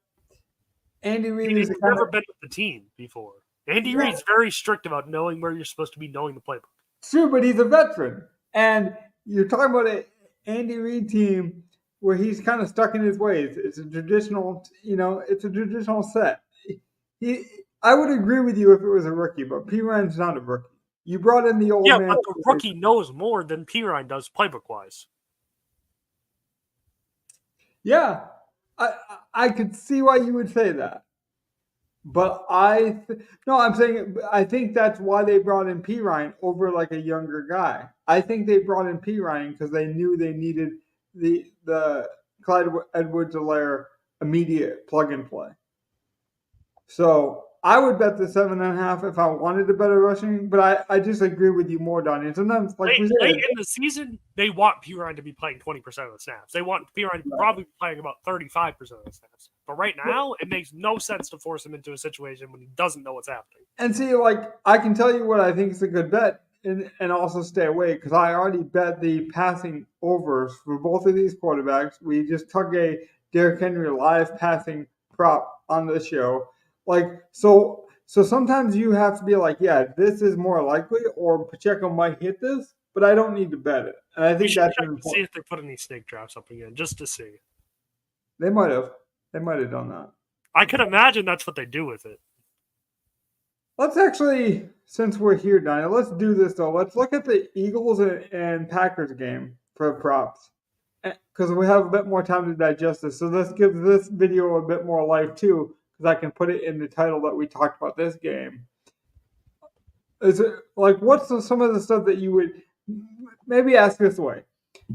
Andy Reid is He's the kind never of been with the team before. Andy Yeah. Reid's very strict about knowing where you're supposed to be, knowing the playbook. true, but he's a veteran, and you're talking about an Andy Reid team where he's kind of stuck in his ways. It's a traditional, it's a traditional set. I would agree with you if it was a rookie, but Piran's not a rookie. You brought in the old Yeah, man. but the rookie knows more than Pirine does playbook wise. Yeah, I could see why you would say that, but no, I'm saying I think that's why they brought in Pirine over like a younger guy. I think they brought in Pirine because they knew they needed the Clyde Edwards-Helaire immediate plug and play. So I would bet the 7.5 if I wanted to bet a rushing, but I just agree with you more, Donnie. And sometimes, like we said, late in the season, they want Pirine to be playing 20% of the snaps. They want Pirine to probably be playing about 35% of the snaps. But right now, it makes no sense to force him into a situation when he doesn't know what's happening. And see, like, I can tell you what I think is a good bet and also stay away because I already bet the passing overs for both of these quarterbacks. We just took a Derrick Henry live passing prop on the show. Like, so sometimes you have to be like, yeah, this is more likely, or Pacheco might hit this, but I don't need to bet it. And I think that's important. See if they put any snake traps up again, just to see. They might have. They might have done that. I could imagine that's what they do with it. Let's actually, since we're here, Donnie, let's do this though. Let's look at the Eagles and Packers game for props because we have a bit more time to digest this. So this gives this video a bit more life too. I can put it in the title that we talked about this game. Is it like what's some of the stuff that you would maybe ask this way?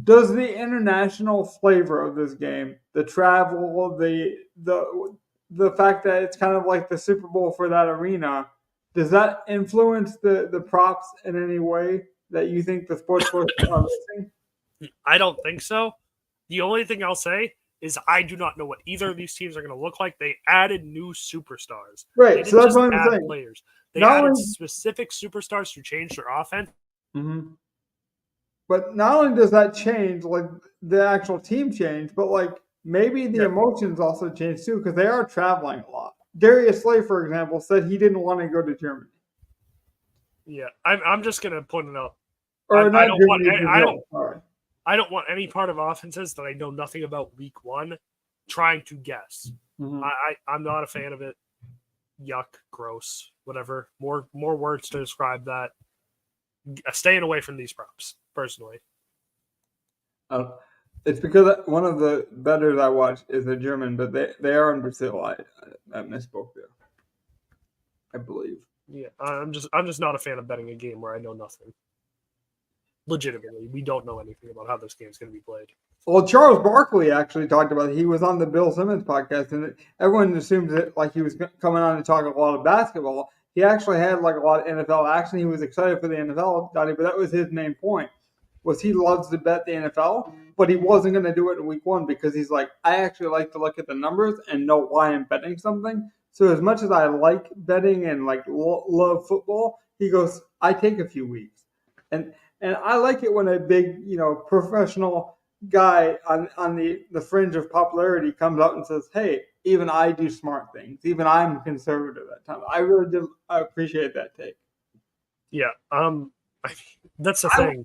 Does the international flavor of this game, the travel, the fact that it's kind of like the Super Bowl for that arena, does that influence the props in any way that you think the sportsbooks are missing? I don't think so. The only thing I'll say is I do not know what either of these teams are going to look like. They added new superstars. Right, so that's what I'm saying. Players. They added specific superstars to change their offense. Mm-hmm. But not only does that change, like the actual team change, but like maybe the emotions also change too because they are traveling a lot. Darius Slay, for example, said he didn't want to go to Germany. Yeah, I'm just going to point it out. Or I don't want any part of offenses that I know nothing about week one trying to guess. Mm-hmm. I'm not a fan of it. Yuck, gross, whatever. More words to describe that. Staying away from these props, personally. It's because one of the bettors I watch is a German, but they are in Brazil. I misspoke there. I believe. Yeah, I'm just not a fan of betting a game where I know nothing. Legitimately, we don't know anything about how this game is going to be played. Well, Charles Barkley actually talked about it. He was on the Bill Simmons podcast, and everyone assumes that like he was coming on to talk a lot of basketball. He actually had like a lot of NFL action. He was excited for the NFL, Donnie, but that was his main point. Was he loves to bet the NFL, but he wasn't going to do it in week one because he's like, I actually like to look at the numbers and know why I'm betting something. So as much as I like betting and like love football, he goes, I take a few weeks. And I like it when a big, professional guy on the fringe of popularity comes out and says, hey, even I do smart things. Even I'm conservative at times. I really do appreciate that take. Yeah. That's the thing.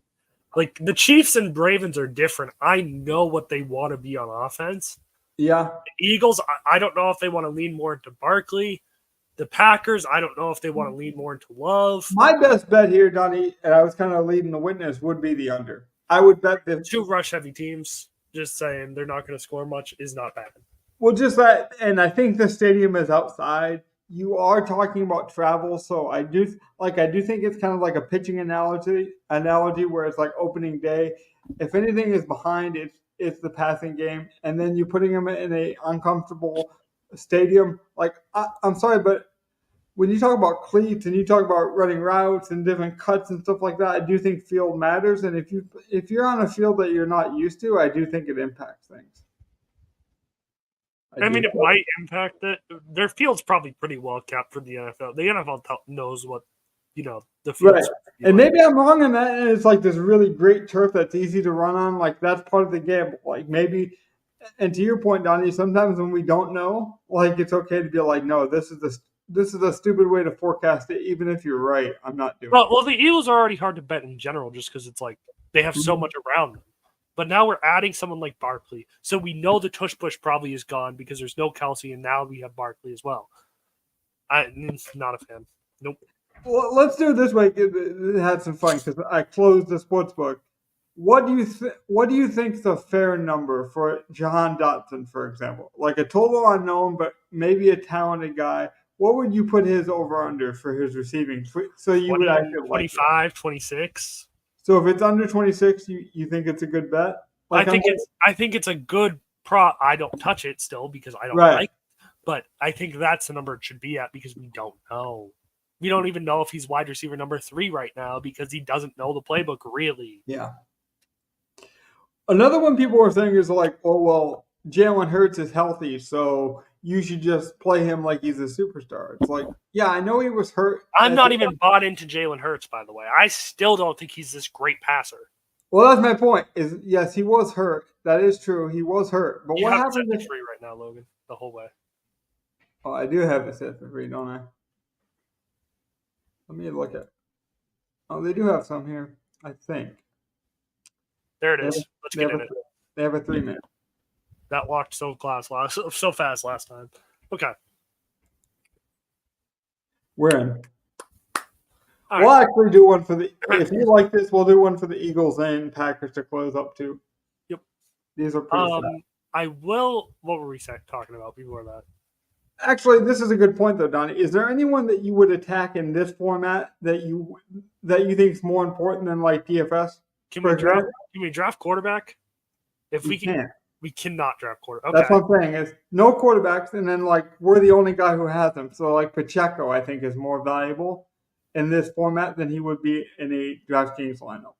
Like, the Chiefs and Ravens are different. I know what they want to be on offense. Yeah. The Eagles, I don't know if they want to lean more into Barkley. The Packers, I don't know if they want to lean more into Love. My best bet here, Donnie, and I was kind of leading the witness, would be the under. I would bet the two rush-heavy teams, just saying they're not going to score much, is not bad. Well, just that, and I think the stadium is outside. You are talking about travel, so I do think it's kind of like a pitching analogy where it's like opening day. If anything is behind, it's the passing game, and then you're putting them in a uncomfortable stadium. Like I'm sorry, but when you talk about cleats and you talk about running routes and different cuts and stuff like that, I do think field matters. And if you're on a field that you're not used to, I do think it impacts things. I mean, it might impact it. Their field's probably pretty well kept for the NFL. The NFL knows what the field. Right. And maybe I'm wrong on that, and it's like this really great turf that's easy to run on. Like that's part of the game. Like maybe, and to your point, Donnie, sometimes when we don't know, like it's okay to be like, no, this is a stupid way to forecast it. Even if you're right, I'm not doing. Well, the Eagles are already hard to bet in general, just because it's like they have so much around them. But now we're adding someone like Barkley, so we know the tush push probably is gone because there's no Kelsey, and now we have Barkley as well. I'm not a fan. Nope. Well, let's do it this way. It had some fun because I closed the sports book. What do you think is a fair number for Jahan Dotson, for example? Like a total unknown, but maybe a talented guy. What would you put his over under for his receiving? So you 20, would actually 25, 26. So if it's under 26, you think it's a good bet? Like I think it's a good prop. I don't touch it still because I don't like it. But I think that's the number it should be at because we don't know. We don't even know if he's wide receiver number 3 right now because he doesn't know the playbook really. Yeah. Another one people are saying is like, oh, well, Jalen Hurts is healthy, so you should just play him like he's a superstar. It's like, yeah, I know he was hurt. I'm not even bought into Jalen Hurts, by the way. I still don't think he's this great passer. Well, that's my point. Is yes, he was hurt. That is true. He was hurt. But what happened? If free right now, Logan, the whole way. Oh, I do have it set for free, don't I? Let me look at. Oh, they do have some here, I think. There it is. Let's get in it. They have a 3-minute. That walked so fast last time. Okay. We're in. We'll actually do one for the. If you like this, we'll do one for the Eagles and Packers to close up too. Yep. These are pretty. I will. What were we talking about before that? Actually, this is a good point though, Donnie. Is there anyone that you would attack in this format that you think is more important than like DFS? Can we draft quarterback? If we can, we cannot draft quarterback. Okay. That's what I'm saying. Is no quarterbacks, and then like we're the only guy who has them. So like Pacheco, I think is more valuable in this format than he would be in a DraftKings lineup.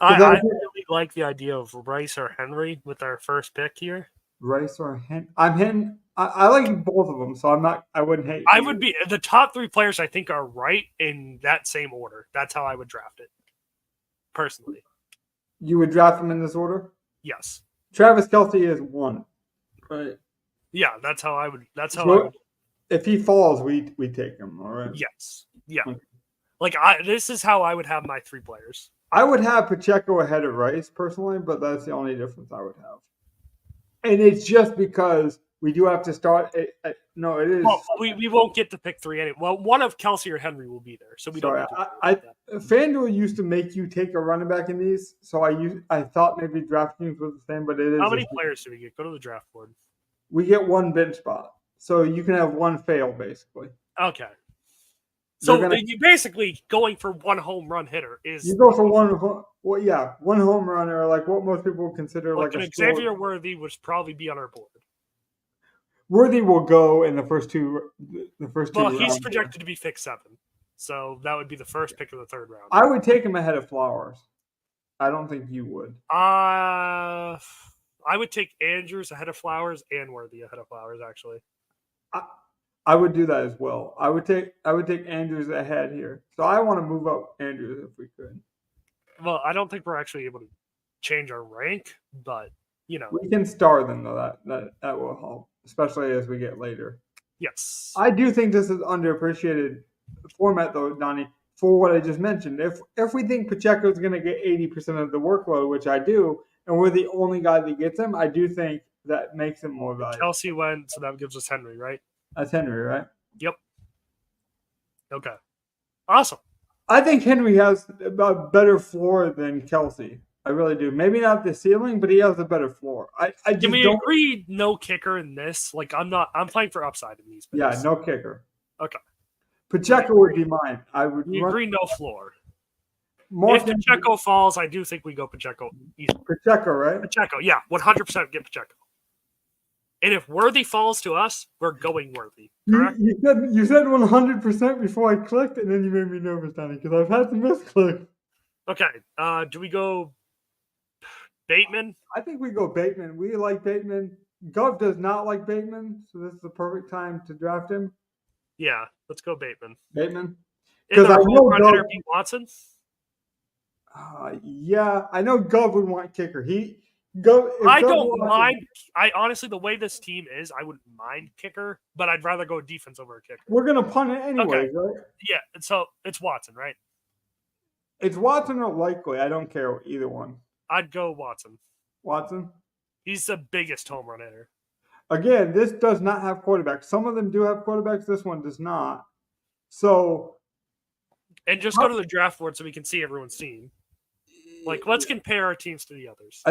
I really like the idea of Rice or Henry with our first pick here. Rice or Henry? I like both of them, so I wouldn't hate. I would be the top 3 players. I think are right in that same order. That's how I would draft it, personally. You would draft them in this order? Yes. Travis Kelce is 1, right? Yeah, that's how I would. That's how I would. If he falls, we take him. All right. Yes. Yeah. Okay. Like this is how I would have my 3 players. I would have Pacheco ahead of Rice personally, but that's the only difference I would have. And it's just because we do have to start. No, it is. Well, we won't get to pick 3 anyway. Well, one of Kelsey or Henry will be there, so we don't. FanDuel used to make you take a running back in these, so I thought maybe DraftKings was the same, but it is. How many players do we get? Go to the draft board. We get 1 bench spot, so you can have 1 fail basically. Okay. So you basically going for 1 home run hitter is you go for 1. Well, yeah, 1 home run or like what most people would consider like an Xavier Worthy would probably be on our board. Worthy will go in the first two. Well, he's projected to be pick 7, so that would be the first pick of the 3rd round. I would take him ahead of Flowers. I don't think you would. I would take Andrews ahead of Flowers and Worthy ahead of Flowers. Actually, I would do that as well. I would take Andrews ahead here. So I want to move up Andrews if we could. Well, I don't think we're actually able to change our rank, but we can star them though. That will help, especially as we get later. Yes, I do think this is underappreciated format though, Donnie. For what I just mentioned, if we think Pacheco is going to get 80% of the workload, which I do, and we're the only guy that gets him, I do think that makes him more valuable. Kelsey went, so that gives us Henry, right? That's Henry, right? Yep. Okay. Awesome. I think Henry has a better floor than Kelsey. I really do. Maybe not the ceiling, but he has a better floor. Can we agree no kicker in this? Like I'm playing for upside in these picks. Yeah, no kicker. Okay. Pacheco would be mine. I would agree no floor. If Pacheco falls, I do think we go Pacheco easily. Pacheco, right? Pacheco, yeah, 100% get Pacheco. And if Worthy falls to us, we're going Worthy. Correct? You said 100% before I clicked, and then you made me nervous, Danny, because I've had to misclick. Okay. Do we go Bateman? I think we go Bateman. We like Bateman. Gov does not like Bateman, so this is the perfect time to draft him. Yeah, let's go Bateman. Bateman. In their I know home run Gov, hitter Pete Watson. yeah, I know Gov would want kicker. If I Gov don't wants mind. I honestly, the way this team is, I wouldn't mind kicker, but I'd rather go defense over a kicker. we're gonna punt it anyways, Okay. right? Yeah, so it's Watson, right? It's Watson or Likely. I don't care either one. I'd go Watson. Watson. He's the biggest home run hitter. Again, this does not have quarterbacks. Some of them do have quarterbacks. This one does not. So, and just go to the draft board so we can see everyone's team. Like, let's compare our teams to the others.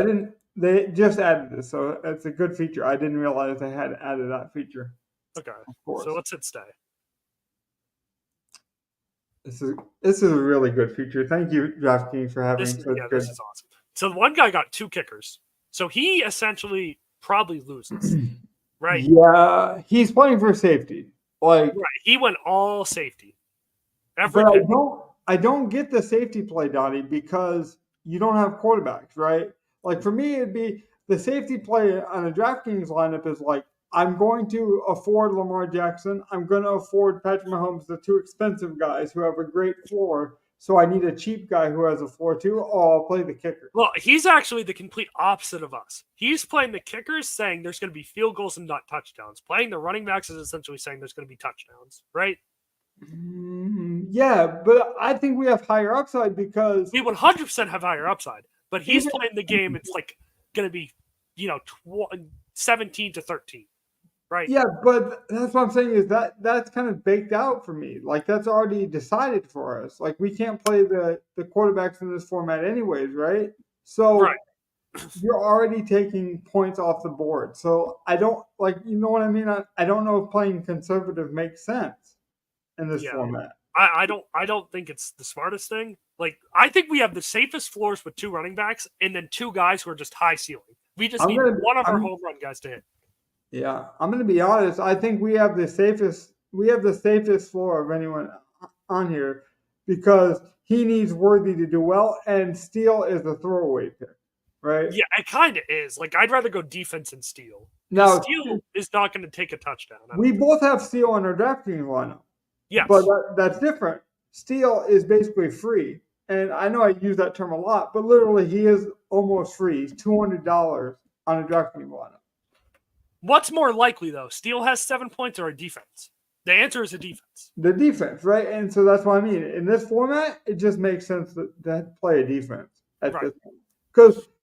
They just added this, so it's a good feature. I didn't realize they had added that feature. Okay. So let's hit stay. This is a really good feature. Thank you, DraftKings, for having such good. This is awesome. So one guy got 2 kickers. So he essentially probably loses, right? Yeah, he's playing for safety. Right. He went all safety. I don't get the safety play, Donnie, because you don't have quarterbacks, right? Like for me, it'd be the safety play on a DraftKings lineup is like, I'm going to afford Lamar Jackson. I'm going to afford Patrick Mahomes, the 2 expensive guys who have a great floor. So I need a cheap guy who has a floor too. Oh, I'll play the kicker. Well, he's actually the complete opposite of us. He's playing the kickers, saying there's going to be field goals and not touchdowns. Playing the running backs is essentially saying there's going to be touchdowns, right? Yeah, but I think we have higher upside because we 100% have higher upside. But he's playing the game. It's like going to be, 17-13, right? Yeah, but that's what I'm saying is that's kind of baked out for me. Like that's already decided for us. Like we can't play the quarterbacks in this format anyways, right? So you're already taking points off the board. So I don't you know what I mean? I don't know if playing conservative makes sense in this format. I don't think it's the smartest thing. Like I think we have the safest floors with 2 running backs and then 2 guys who are just high ceiling. We just need one of our home run guys to hit. Yeah, I'm going to be honest. I think we have the safest floor of anyone on here because he needs Worthy to do well, and Steele is a throwaway pick, right? Yeah, it kind of is. Like I'd rather go defense and Steele. Now Steele is not going to take a touchdown. We both have Steele on our DraftKings lineup. Yes, but that's different. Steele is basically free, and I know I use that term a lot, but literally he is almost free. He's $200 on a DraftKings lineup. What's more likely, though? Steele has 7 points or a defense? The answer is a defense. The defense, right? And so that's what I mean. In this format, it just makes sense to play a defense at this point.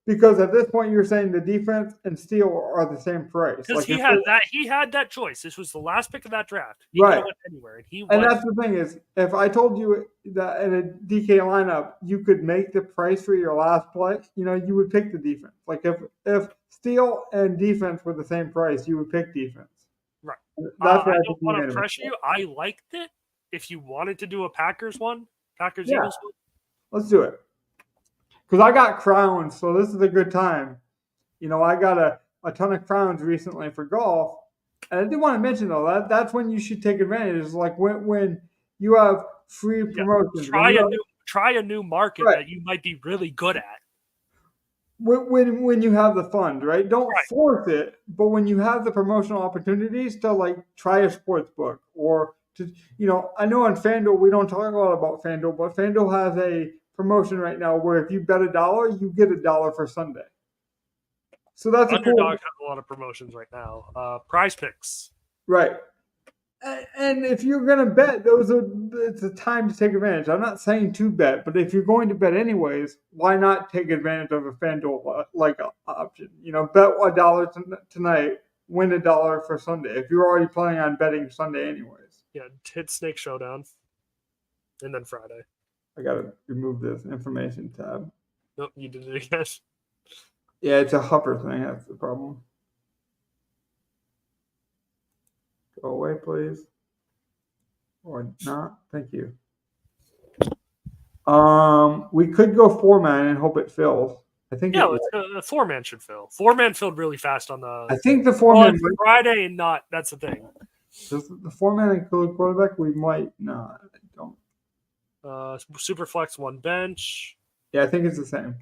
Because at this point, you're saying the defense and Steele are the same price. Because he had that choice. This was the last pick of that draft. He right. could have went anywhere. And that's the thing is, if I told you that in a DK lineup, you could make the price for your last play, you would pick the defense. Like if Steele and defense were the same price, you would pick defense. Right. That's I don't want to pressure you. I liked it. If you wanted to do a Packers one, Eagles one. Let's do it. Because I got crowns, so this is a good time. I got a ton of crowns recently for golf. And I did want to mention, though, that's when you should take advantage. It's like when you have free promotions. Try a new market that you might be really good at. When you have the fund, right? Don't force it, but when you have the promotional opportunities to try a sports book or to, I know on FanDuel, we don't talk a lot about FanDuel, but FanDuel has a promotion right now where if you bet $1, you get $1 for Sunday. So that's Underdog has a lot of promotions right now. Prize Picks. Right. And if you're going to bet, it's a time to take advantage. I'm not saying to bet, but if you're going to bet anyways, why not take advantage of a FanDuel option? Bet $1 tonight, win $1 for Sunday. If you're already planning on betting Sunday anyways. Yeah, hit Snake Showdown. And then Friday. I got to remove this information tab. Nope, you did it again. Yeah, it's a Hupper thing. That's the problem. Go away, please. Or not. Thank you. We could go 4-man and hope it fills. I think. Yeah, the 4-man should fill. 4-man filled really fast on the. I think the 4-man Friday and not. That's the thing. Does the 4-man include quarterback? We might not. I don't. Superflex 1 bench. Yeah, I think it's the same.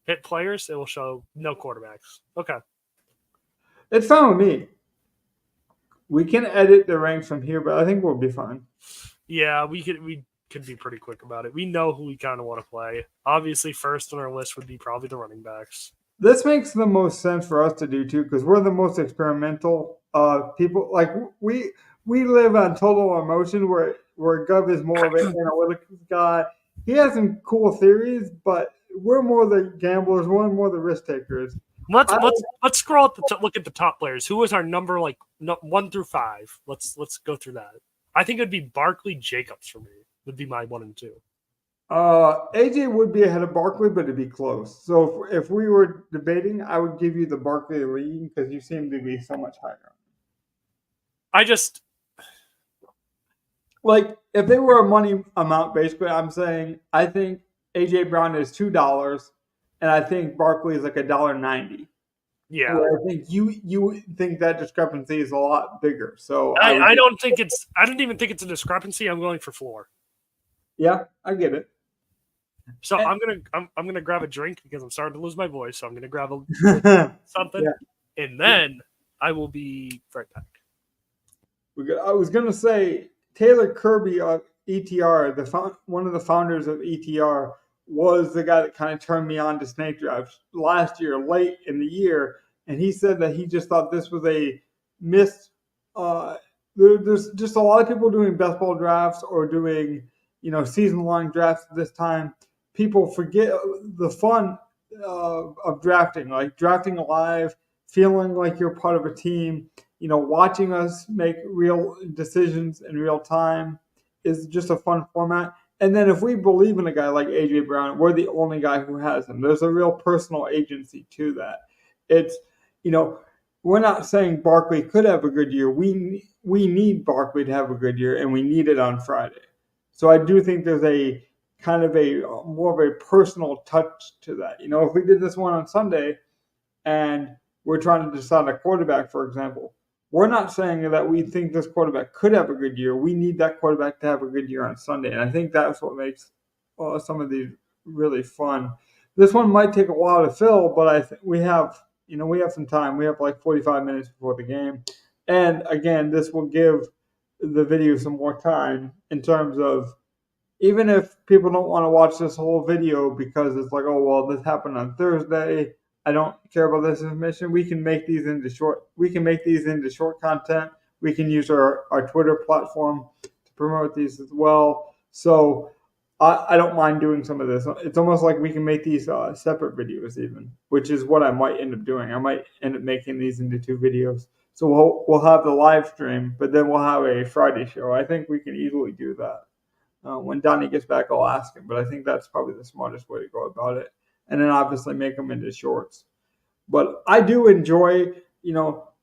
Hit players, it will show no quarterbacks. Okay. It's fine with me. We can edit the ranks from here, but I think we'll be fine. Yeah, we could be pretty quick about it. We know who we kind of want to play. Obviously, first on our list would be probably the running backs. This makes the most sense for us to do too, because we're the most experimental people. Like we live on total emotion, where Gov is more of an analytics guy. He has some cool theories, but we're more the gamblers. We're more the risk takers. Let's scroll at look at the top players. Who was our number 1 through 5? Let's go through that. I think it'd be Barkley Jacobs for me. Would be my 1 and 2. AJ would be ahead of Barkley, but it'd be close. So if we were debating, I would give you the Barkley lead because you seem to be so much higher. I just like if they were a money amount, basically, I'm saying I think AJ Brown is $2, and I think Barkley is like $1.90. Yeah, I think you think that discrepancy is a lot bigger. So I don't think it's. I don't even think it's a discrepancy. I'm going for 4. Yeah, I get it. So I'm gonna grab a drink because I'm starting to lose my voice. So I'm gonna grab something, and then I will be right back. I was gonna say Taylor Kirby of ETR, one of the founders of ETR, was the guy that kind of turned me on to snake drafts last year, late in the year, and he said that he just thought this was a missed. There's just a lot of people doing best ball drafts or doing season-long drafts at this time. People forget the fun of drafting, like drafting live, feeling like you're part of a team. Watching us make real decisions in real time is just a fun format. And then if we believe in a guy like AJ Brown, we're the only guy who has him. There's a real personal agency to that. It's we're not saying Barkley could have a good year. We need Barkley to have a good year, and we need it on Friday. So I do think there's a kind of a more of a personal touch to that. If we did this one on Sunday and we're trying to decide a quarterback, for example, we're not saying that we think this quarterback could have a good year. We need that quarterback to have a good year on Sunday. And I think that's what makes some of these really fun. This one might take a while to fill, but I think we have some time. We have like 45 minutes before the game. And again, this will give the video some more time in terms of, even if people don't want to watch this whole video because it's like, oh, well, this happened on Thursday, I don't care about this information. We can make these into short content. We can use our Twitter platform to promote these as well. So I don't mind doing some of this. It's almost like we can make these separate videos even, which is what I might end up doing. I might end up making these into 2 videos. So we'll have the live stream, but then we'll have a Friday show. I think we can easily do that. When Donnie gets back, I'll ask him, but I think that's probably the smartest way to go about it. And then obviously make them into shorts. But I do enjoy,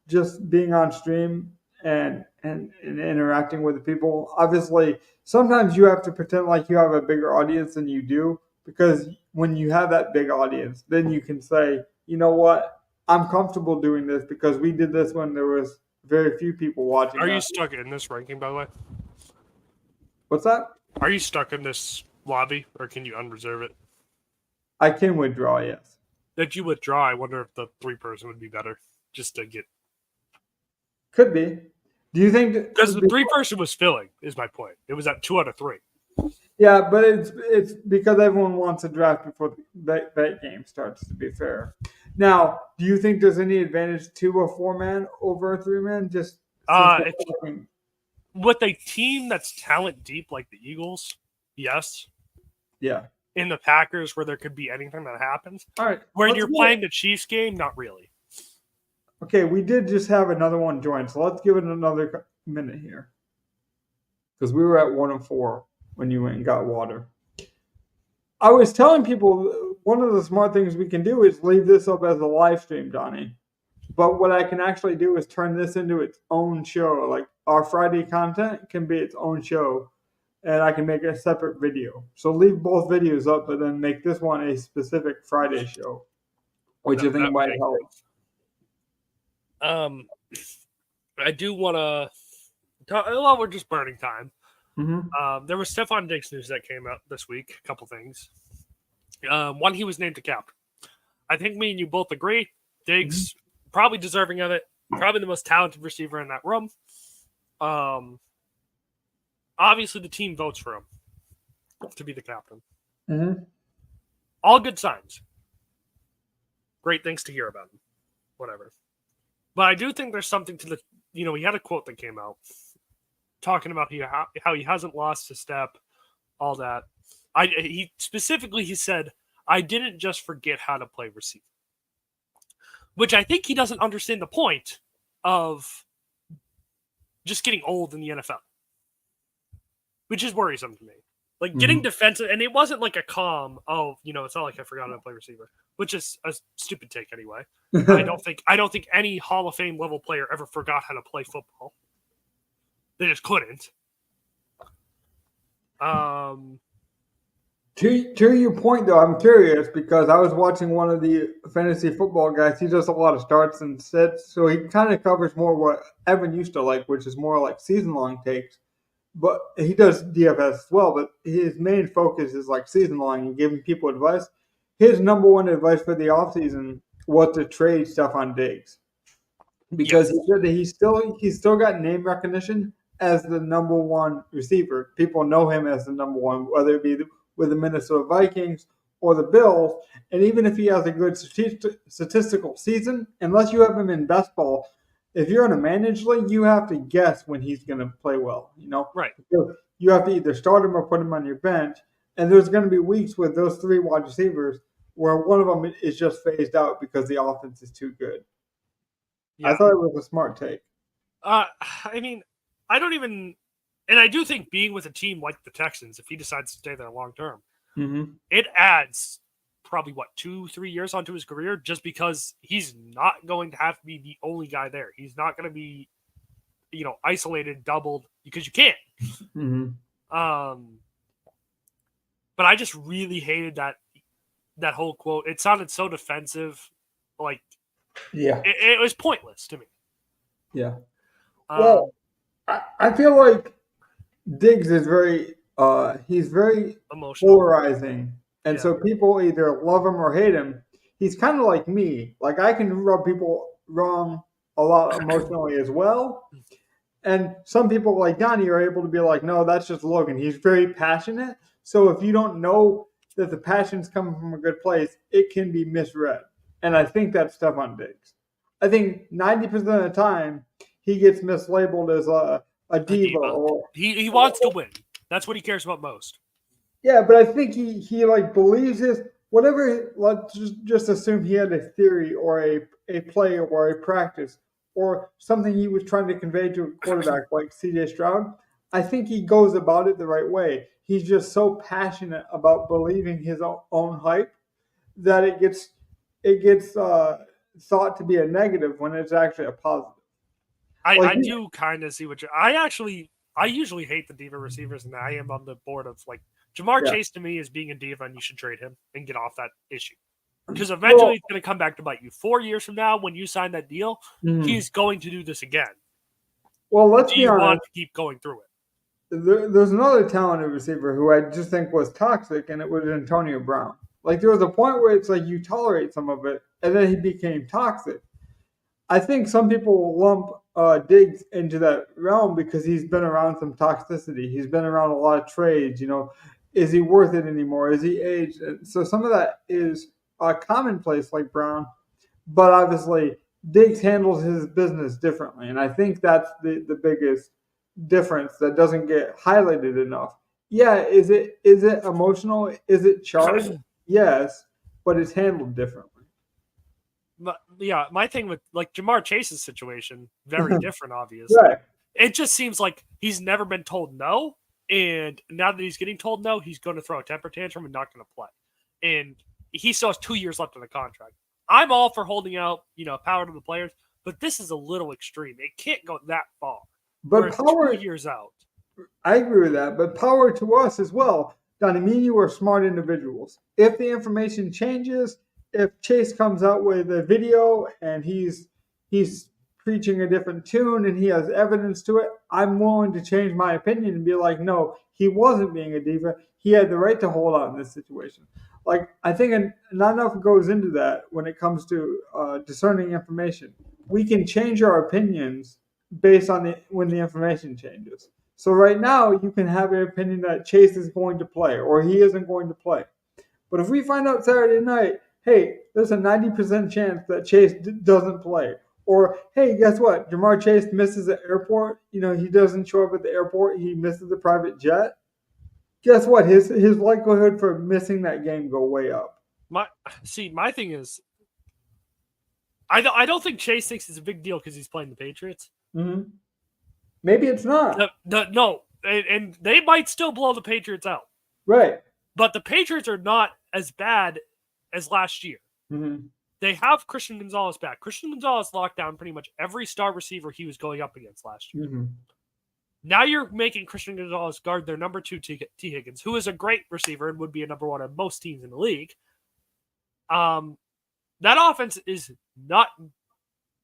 just being on stream and interacting with the people. Obviously, sometimes you have to pretend like you have a bigger audience than you do, because when you have that big audience, then you can say, you know what, I'm comfortable doing this because we did this when there was very few people watching. Are you stuck in this ranking, by the way? What's that? Are you stuck in this lobby, or can you unreserve it? I can withdraw, yes. If you withdraw, I wonder if the 3-person would be better, just to get. Could be. Do you think? Because the 3-person was filling, is my point. It was at 2 out of 3. Yeah, but it's because everyone wants a draft before that game starts, to be fair. Now, do you think there's any advantage to a 4-man over a 3-man? Just with a team that's talent deep like the Eagles, yes. Yeah. In the Packers, where there could be anything that happens. All right. When you're playing the Chiefs game, not really. Okay, we did just have another one join, so let's give it another minute here. Because we were at 1 and 4 when you went and got water. I was telling people one of the smart things we can do is leave this up as a live stream, Donnie. But what I can actually do is turn this into its own show. Like our Friday content can be its own show, and I can make a separate video. So leave both videos up, but then make this one a specific Friday show, which I think might help. I do want to talk. Well, we're just burning time. Mm-hmm. There was Stephon Diggs news that came out this week. A couple things. One, he was named to cap. I think me and you both agree. Diggs probably deserving of it. Probably the most talented receiver in that room. Obviously, the team votes for him. to be the captain. Mm-hmm. All good signs. Great things to hear about him. Whatever. But I do think there's something to the, he had a quote that came out talking about how he hasn't lost a step, all that. He said, I didn't just forget how to play receiver. Which I think he doesn't understand the point of just getting old in the NFL. Which is worrisome to me. Like getting defensive, and it wasn't like a calm, it's not like I forgot how to play receiver, which is a stupid take anyway. I don't think any Hall of Fame level player ever forgot how to play football. They just couldn't. To your point, though, I'm curious because I was watching one of the fantasy football guys. He does a lot of starts and sits, so he kind of covers more what Evan used to like, which is more like season-long takes. But he does DFS as well, but his main focus is like season-long and giving people advice. His number one advice for the offseason was to trade Stefon Diggs because he said that he's still got name recognition as the number one receiver. People know him as the number one, whether it be with the Minnesota Vikings or the Bills. And even if he has a good statistical season, unless you have him in best ball, if you're in a managed league, you have to guess when he's going to play well. Right? Because you have to either start him or put him on your bench. And there's going to be weeks with those three wide receivers where one of them is just phased out because the offense is too good. Yeah. I thought it was a smart take. I mean, I don't even, and I do think being with a team like the Texans, if he decides to stay there long term, it adds probably 2-3 years onto his career just because he's not going to have to be the only guy there. He's not going to be, isolated, doubled because you can't. But I just really hated that whole quote. It sounded so defensive. Like, yeah, it was pointless to me. Yeah. Well, I feel like Diggs is he's very emotional, polarizing. And so people either love him or hate him. He's kind of like me. Like I can rub people wrong a lot emotionally as well. And some people like Donnie are able to be like, no, that's just Logan. He's very passionate. So if you don't know that the passion's coming from a good place, it can be misread. And I think that's Stefon Diggs. I think 90% of the time he gets mislabeled as a diva. Or he wants to win. That's what he cares about most. Yeah, but I think he like believes this. Whatever, let's just assume he had a theory or a play or a practice or something he was trying to convey to a quarterback like C.J. Stroud. I think he goes about it the right way. He's just so passionate about believing his own hype that it gets thought to be a negative when it's actually a positive. I do kind of see what I usually hate the diva receivers, and I am on the board of like Jamar Chase to me is being a diva, and you should trade him and get off that issue. Because eventually it's going to come back to bite you. 4 years from now, when you sign that deal, he's going to do this again. Well, let's be honest. Want to keep going through it. There's another talented receiver who I just think was toxic, and it was Antonio Brown. Like there was a point where it's like you tolerate some of it, and then he became toxic. I think some people lump Diggs into that realm because he's been around some toxicity. He's been around a lot of trades. Is he worth it anymore? Is he aged? And so some of that is commonplace like Brown, but obviously Diggs handles his business differently, and I think that's the biggest difference that doesn't get highlighted enough. Yeah, is it emotional? Is it charged? Yes, but it's handled differently. Yeah, my thing with like Jamar Chase's situation, very different, obviously. Right. It just seems like he's never been told no, and now that he's getting told no, he's going to throw a temper tantrum and not going to play. And he still has 2 years left in the contract. I'm all for holding out, power to the players, but this is a little extreme. It can't go that far. But power 2 years out. I agree with that, but power to us as well. Donnie, me and you are smart individuals. If the information changes, if Chase comes out with a video and he's preaching a different tune and he has evidence to it, I'm willing to change my opinion and be like, no, he wasn't being a diva. He had the right to hold out in this situation. Like, I think not enough goes into that when it comes to discerning information. We can change our opinions based on when the information changes. So right now, you can have an opinion that Chase is going to play or he isn't going to play. But if we find out Saturday night, hey, there's a 90% chance that Chase doesn't play. Or, hey, guess what? Jamar Chase misses the airport. You know, he doesn't show up at the airport. He misses the private jet. Guess what? His likelihood for missing that game go way up. My thing is, I don't think Chase thinks it's a big deal because he's playing the Patriots. Mm-hmm. Maybe it's not. No, and they might still blow the Patriots out. Right. But the Patriots are not as bad as last year. Mm-hmm. They have Christian Gonzalez back. Christian Gonzalez locked down pretty much every star receiver he was going up against last year. Mm-hmm. Now you're making Christian Gonzalez guard their number 2 T. Higgins, who is a great receiver and would be a number 1 on most teams in the league. That offense is not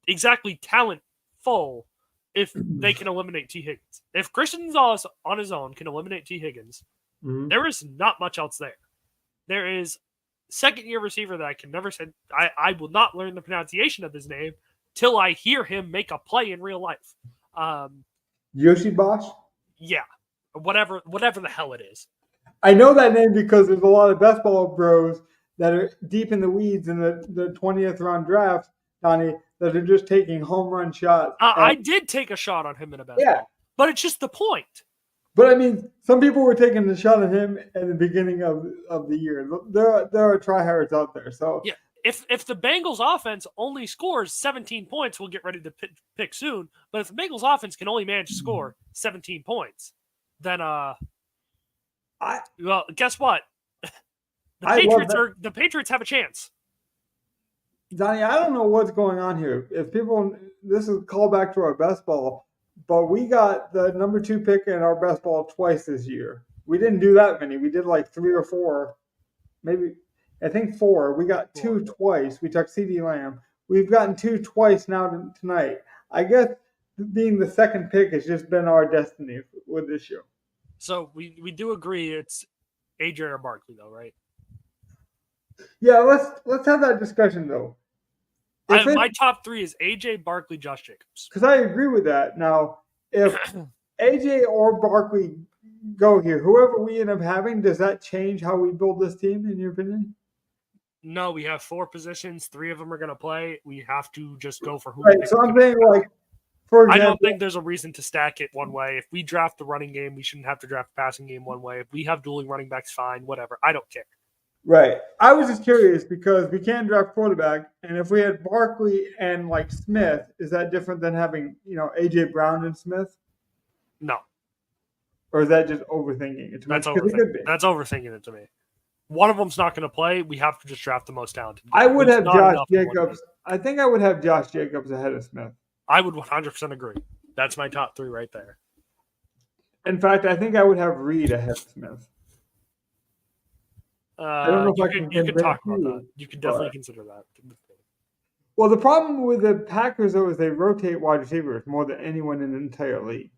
exactly talent-full if they can eliminate T. Higgins. If Christian Gonzalez on his own can eliminate T. Higgins, there is not much else there. There is second-year receiver that I can never say. I will not learn the pronunciation of his name till I hear him make a play in real life. Yoshi Bosch? Yeah. Whatever the hell it is. I know that name because there's a lot of best ball bros that are deep in the weeds in the 20th round draft, Donnie, that are just taking home run shots. I did take a shot on him in a best ball, but it's just the point. But I mean, some people were taking the shot at him at the beginning of the year. There are tryhards out there. So yeah, if the Bengals offense only scores 17 points, we'll get ready to pick soon. But if the Bengals offense can only manage to score 17 points, then well, guess what? The Patriots have a chance. Donnie, I don't know what's going on here. If people, this is a callback to our best ball, but we got the number 2 pick in our best ball twice this year. We didn't do that many. We did like 3 or 4, maybe. I think 4. We got 2 twice. We took CeeDee Lamb. We've gotten 2 twice now tonight. I guess being the second pick has just been our destiny with this show. So we do agree it's AJ or Barkley, though, right? Yeah, let's have that discussion though. My top 3 is AJ, Barkley, Josh Jacobs. Because I agree with that. Now, if AJ or Barkley go here, whoever we end up having, does that change how we build this team, in your opinion? No, we have 4 positions. 3 of them are going to play. We have to just go for who. Right. So I'm saying, like, for example, I don't think there's a reason to stack it one way. If we draft the running game, we shouldn't have to draft the passing game one way. If we have dueling running backs, fine, whatever. I don't care. Right. I was just curious because we can't draft quarterback, and if we had Barkley and like Smith, is that different than having AJ Brown and Smith? No. Or is that just overthinking it? That's overthinking it to me. One of them's not going to play. We have to just draft the most talented. I would have Josh Jacobs. I think I would have Josh Jacobs ahead of Smith. I would 100% agree. That's my top 3 right there. In fact, I think I would have Reed ahead of Smith. I don't know if you can talk about that. You can definitely consider that. Well, the problem with the Packers, though, is they rotate wide receivers more than anyone in the entire league.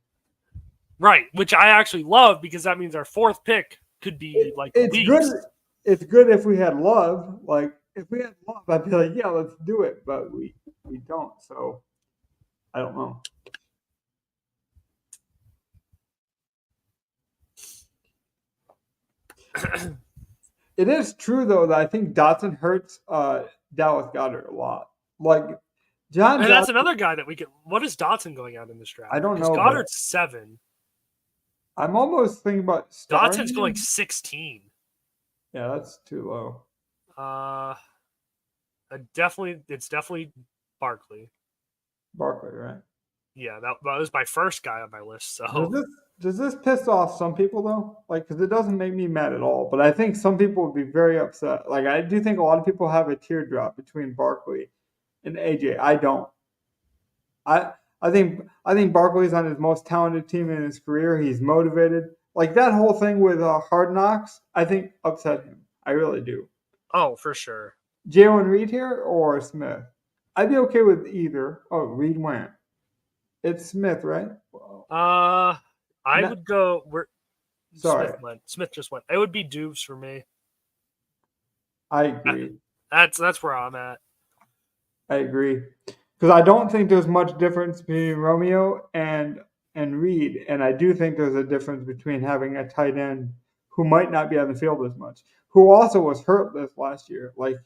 Right, which I actually love because that means our 4th pick could be good. It's good if we had Love. Like, if we had Love, I'd be like, yeah, let's do it. But we don't. So, I don't know. It is true, though, that I think Dotson hurts Dallas Goedert a lot. Like, John. And that's another guy that we could. What is Dotson going out in this draft? I don't know. Goddard's 7. I'm almost thinking about Dotson's going 16. Yeah, that's too low. It's definitely Barkley. Barkley, right? Yeah, that was my first guy on my list. So does this piss off some people though? Like, because it doesn't make me mad at all, but I think some people would be very upset. Like, I do think a lot of people have a teardrop between Barkley and AJ. I don't. I think Barkley's on his most talented team in his career. He's motivated. Like, that whole thing with Hard Knocks, I think upset him. I really do. Oh, for sure. Jalen Reed here or Smith? I'd be okay with either. Oh, Reed went. It's Smith, right? I would go. Sorry. Smith just went. It would be Dubes for me. I agree. That's where I'm at. I agree. Because I don't think there's much difference between Romeo and and Reed, and I do think there's a difference between having a tight end who might not be on the field as much, who also was hurt this last year. Like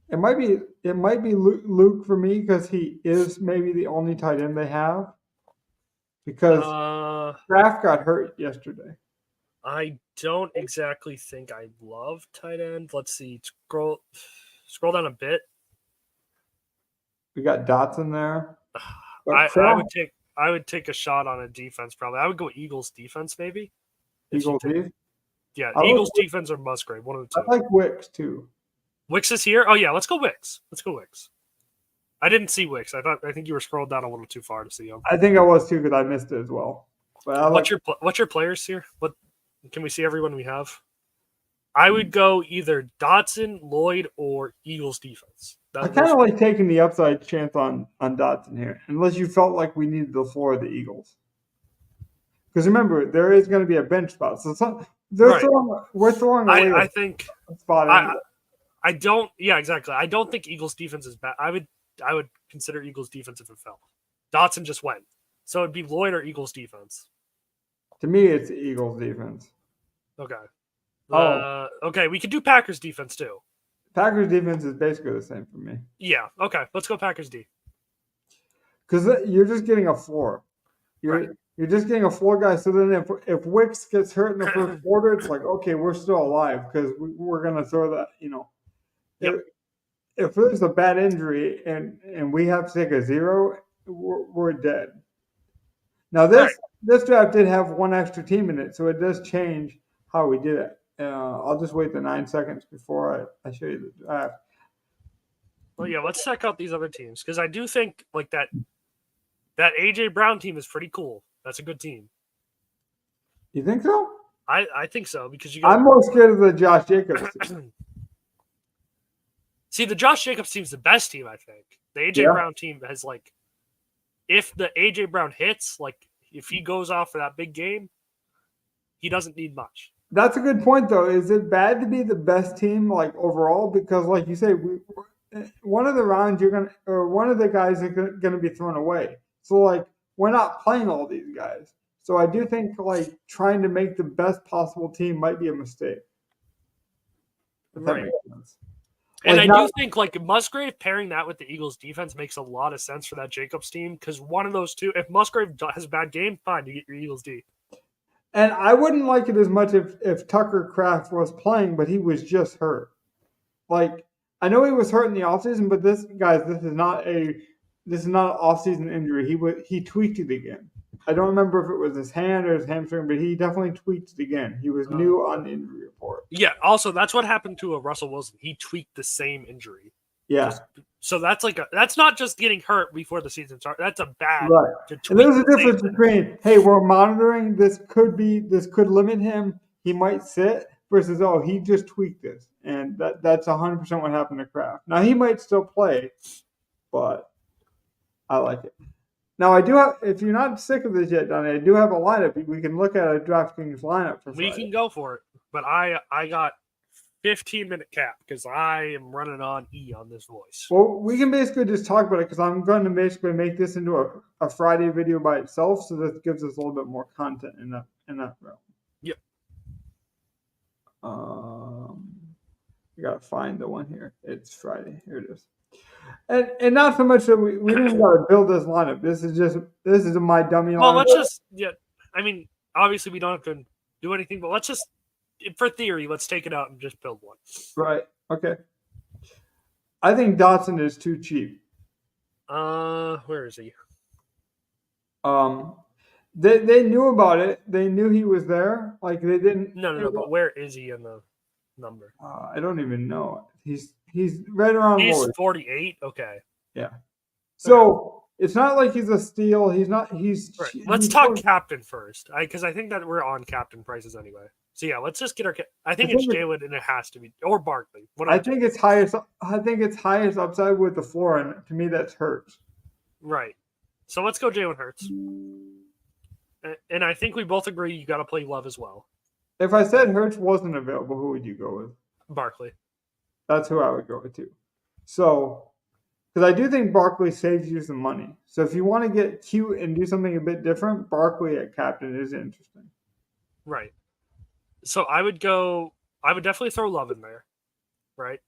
it might be Luke for me because he is maybe the only tight end they have because Kraft got hurt yesterday. I don't exactly think I love tight end. Let's see. Scroll down a bit. We got Dotson there. I would take a shot on a defense probably. I would go Eagles defense maybe. Eagles defense. Yeah, I Eagles like, defense or Musgrave, one of the two. I like Wicks too. Wicks is here. Oh yeah, let's go Wicks. I didn't see Wicks. I think you were scrolled down a little too far to see him. I think I was too because I missed it as well. But what's your players here? What can we see? Everyone we have. I would go either Dotson, Lloyd, or Eagles defense. I kind of like taking the upside chance on Dotson here, unless you felt like we needed the floor of the Eagles. Because remember, there is going to be a bench spot, so we're throwing away. I think a spot. I don't. Yeah, exactly. I don't think Eagles defense is bad. I would consider Eagles defense if it fell. Dotson just went, so it'd be Lloyd or Eagles defense. To me, it's Eagles defense. Okay. Okay. We could do Packers defense too. Packers defense is basically the same for me. Yeah. Okay. Let's go Packers D. Because you're just getting a floor. You're just getting a floor guy. So then if Wicks gets hurt in the first quarter, it's like, okay, we're still alive because we're going to throw that, Yep. If there's a bad injury and we have to take a zero, we're dead. Now, this draft did have one extra team in it, so it does change how we did it. I'll just wait the 9 seconds before I show you the draft. Well, yeah, let's check out these other teams because I do think like that AJ Brown team is pretty cool. That's a good team. You think so? I think so because I'm more scared of the Josh Jacobs team. See, the Josh Jacobs team's the best team, I think. The AJ Brown team has if the AJ Brown hits, if he goes off for that big game, he doesn't need much. That's a good point, though. Is it bad to be the best team, overall? Because, like you say, one of the rounds one of the guys are going to be thrown away. So, we're not playing all these guys. So I do think, trying to make the best possible team might be a mistake. If that makes sense. And I do think Musgrave pairing that with the Eagles defense makes a lot of sense for that Jacobs team because one of those two, if Musgrave has a bad game, fine, you get your Eagles D. And I wouldn't like it as much if Tucker Kraft was playing, but he was just hurt. I know he was hurt in the offseason, but this is not an offseason injury. He tweaked it again. I don't remember if it was his hand or his hamstring, but he definitely tweaked it again. He was new on the injury report. Yeah, also that's what happened to Russell Wilson. He tweaked the same injury. Yeah. So that's that's not just getting hurt before the season starts. That's a bad. Right. And there's a difference between, hey, we're monitoring. This could limit him. He might sit versus, oh, he just tweaked this. And that's 100% what happened to Kraft. Now, he might still play, but I like it. Now, I do have, if you're not sick of this yet, Donnie, I do have a lineup. We can look at a DraftKings lineup for Friday. We can go for it. But I got 15-minute cap because I am running on E on this voice. Well, we can basically just talk about it because I'm going to basically make this into a Friday video by itself, so this gives us a little bit more content in that realm. Yep. We got to find the one here. It's Friday. Here it is. And not so much that we didn't got to build this lineup. This is my dummy lineup. Well, let's just I mean, obviously we don't have to do anything, but let's just, for theory, let's take it out and just build one. Right. Okay. I think Dotson is too cheap. Where is he? They knew about it. They knew he was there. They didn't. No. But where is he in the number? I don't even know. He's right around. He's 48. Okay. Yeah. So it's not like he's a steal. He's not. He's. Right. Let's talk captain first, because I think that we're on captain prices anyway. So yeah, let's just get our. I think it's Jalen, and it has to be, or Barkley. I think it's highest. I think it's highest upside with the floor, and to me that's Hurts. Right. So let's go Jalen Hurts. And I think we both agree you got to play Love as well. If I said Hurts wasn't available, who would you go with? Barkley. That's who I would go with too. So Because I do think Barkley saves you some money. So if you want to get cute and do something a bit different, Barkley at captain is interesting. Right. So I would definitely throw Love in there. Right.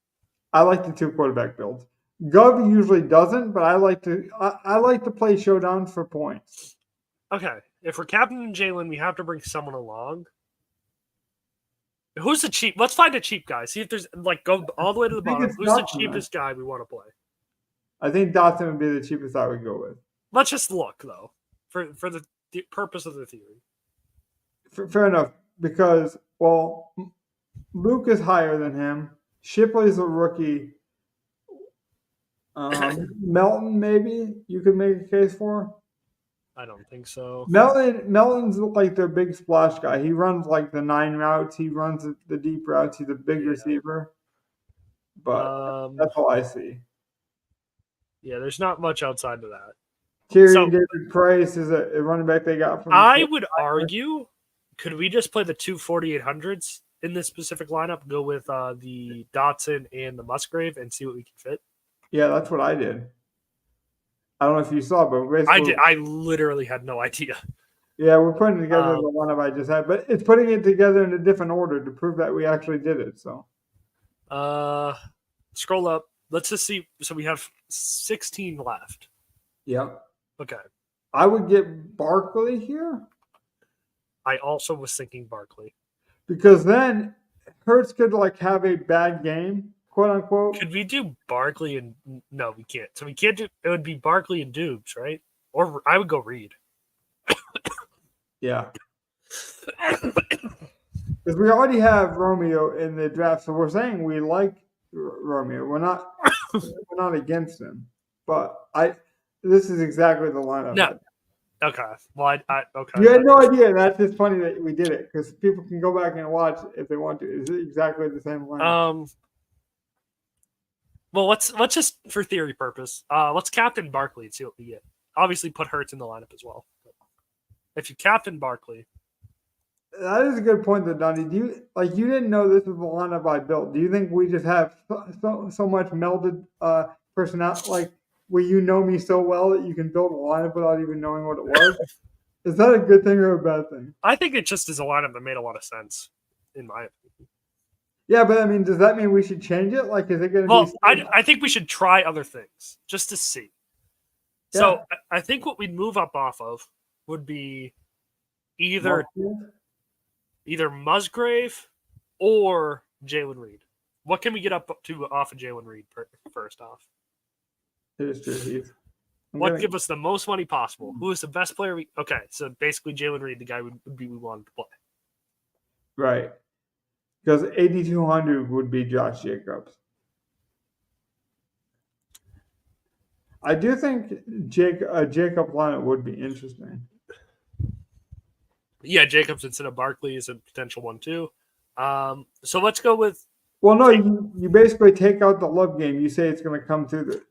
I like the 2 quarterback builds. Gov usually doesn't, but I like to play showdowns for points. Okay. If we're captaining Jalen, we have to bring someone along. Who's the cheap? Let's find a cheap guy. See if there's go all the way to the bottom. Who's the cheapest guy we want to play? I think Dotson would be the cheapest I would go with. Let's just look though, for the purpose of the theory. Fair enough, because Luke is higher than him. Shipley's a rookie. Melton, maybe you could make a case for. I don't think so. Melton's like their big splash guy. He runs like the 9 routes. He runs the deep routes. He's a big receiver. But that's all I see. Yeah, there's not much outside of that. David Price is a running back they got from. I would argue, could we just play the 2 4800s in this specific lineup? Go with the Dotson and the Musgrave and see what we can fit. Yeah, that's what I did. I don't know if you saw, but basically, I did. I literally had no idea. Yeah, we're putting together the lineup I just had, but it's putting it together in a different order to prove that we actually did it. So, scroll up. Let's just see. So we have 16 left. Yep. Okay. I would get Barkley here. I also was thinking Barkley. Because then Hurts could have a bad game, quote unquote. Could we do Barkley and no, we can't. So we can't do it would be Barkley and Dubes, right? Or I would go Reed. Yeah. Because we already have Romeo in the draft, so we're saying we like Romeo. We're not against him. But this is exactly the lineup. No. Okay. Well, okay. You had no idea. That's just funny that we did it because people can go back and watch if they want to. It's exactly the same lineup. Well, let's just for theory purpose, let's captain Barkley and see what we get. Obviously, put Hurts in the lineup as well. If you captain Barkley, that is a good point, though, Donnie. You didn't know this was the lineup I built. Do you think we just have so much melded personality, where you know me so well that you can build a lineup without even knowing what it was? Is that a good thing or a bad thing? I think it just is a lineup that made a lot of sense, in my opinion. Yeah, but I mean, does that mean we should change it? Is it going to be? Well, I think we should try other things just to see. Yeah. So I think what we'd move up off of would be either Musgrave or Jalen Reed. What can we get up to off of Jalen Reed first off? What give us the most money possible? Who is the best player? Okay, so basically Jalen Reed, the guy we wanted to play. Right. Because 8,200 would be Josh Jacobs. I do think Jacob lineup would be interesting. Yeah, Jacobs instead of Barkley is a potential one too. So let's go with. Well, no, you basically take out the Love game. You say it's going to come through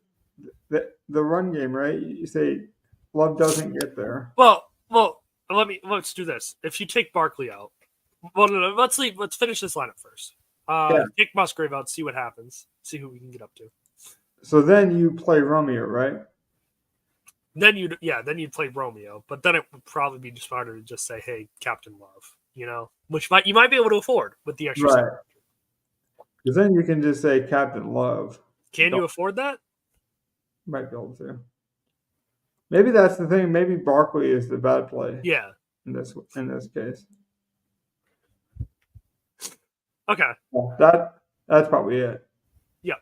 the run game, right? You say Love doesn't get there. Well, let's do this. If you take Barkley out, no, let's finish this lineup first. Take Musgrave out, see what happens, see who we can get up to. So then you play Romeo, right? Then you'd play Romeo, but then it would probably be smarter to just say, "Hey, Captain Love," which you might be able to afford with the extra. Right. Because then you can just say Captain Love. Can you afford that? Might be able to. Maybe that's the thing. Maybe Barkley is the bad play. Yeah. In this case. Okay. Well, that's probably it. Yeah.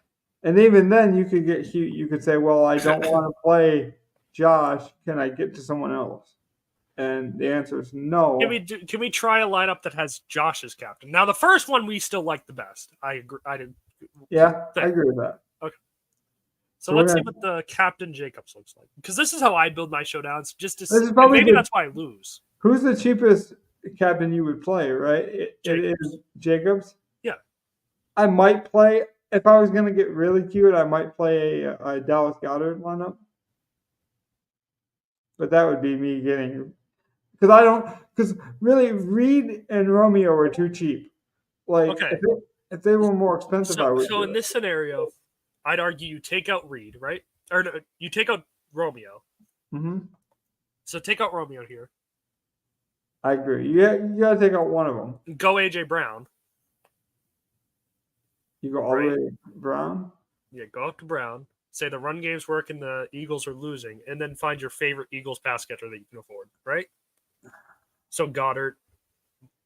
And even then, you could say, "Well, I don't want to play Josh. Can I get to someone else?" And the answer is no. Can we try a lineup that has Josh as captain? Now, the first one we still like the best. I agree. I agree with that. Okay. So let's see what the Captain Jacobs looks like. Because this is how I build my showdowns, just to see. Maybe that's why I lose. Who's the cheapest captain you would play, right? It is Jacobs? Yeah. I might play, if I was going to get really cute, I might play a Dallas Goedert lineup. But that would be me getting... Because really, Reed and Romeo are too cheap. If they were more expensive, I would. So in this scenario, I'd argue you take out Reed, right? or no, you take out Romeo. Mm-hmm. So take out Romeo here. I agree. You got to take out one of them. Go AJ Brown. You go all the way Brown. Yeah, go up to Brown. Say the run game's working, the Eagles are losing, and then find your favorite Eagles pass catcher that you can afford, right? So Goddard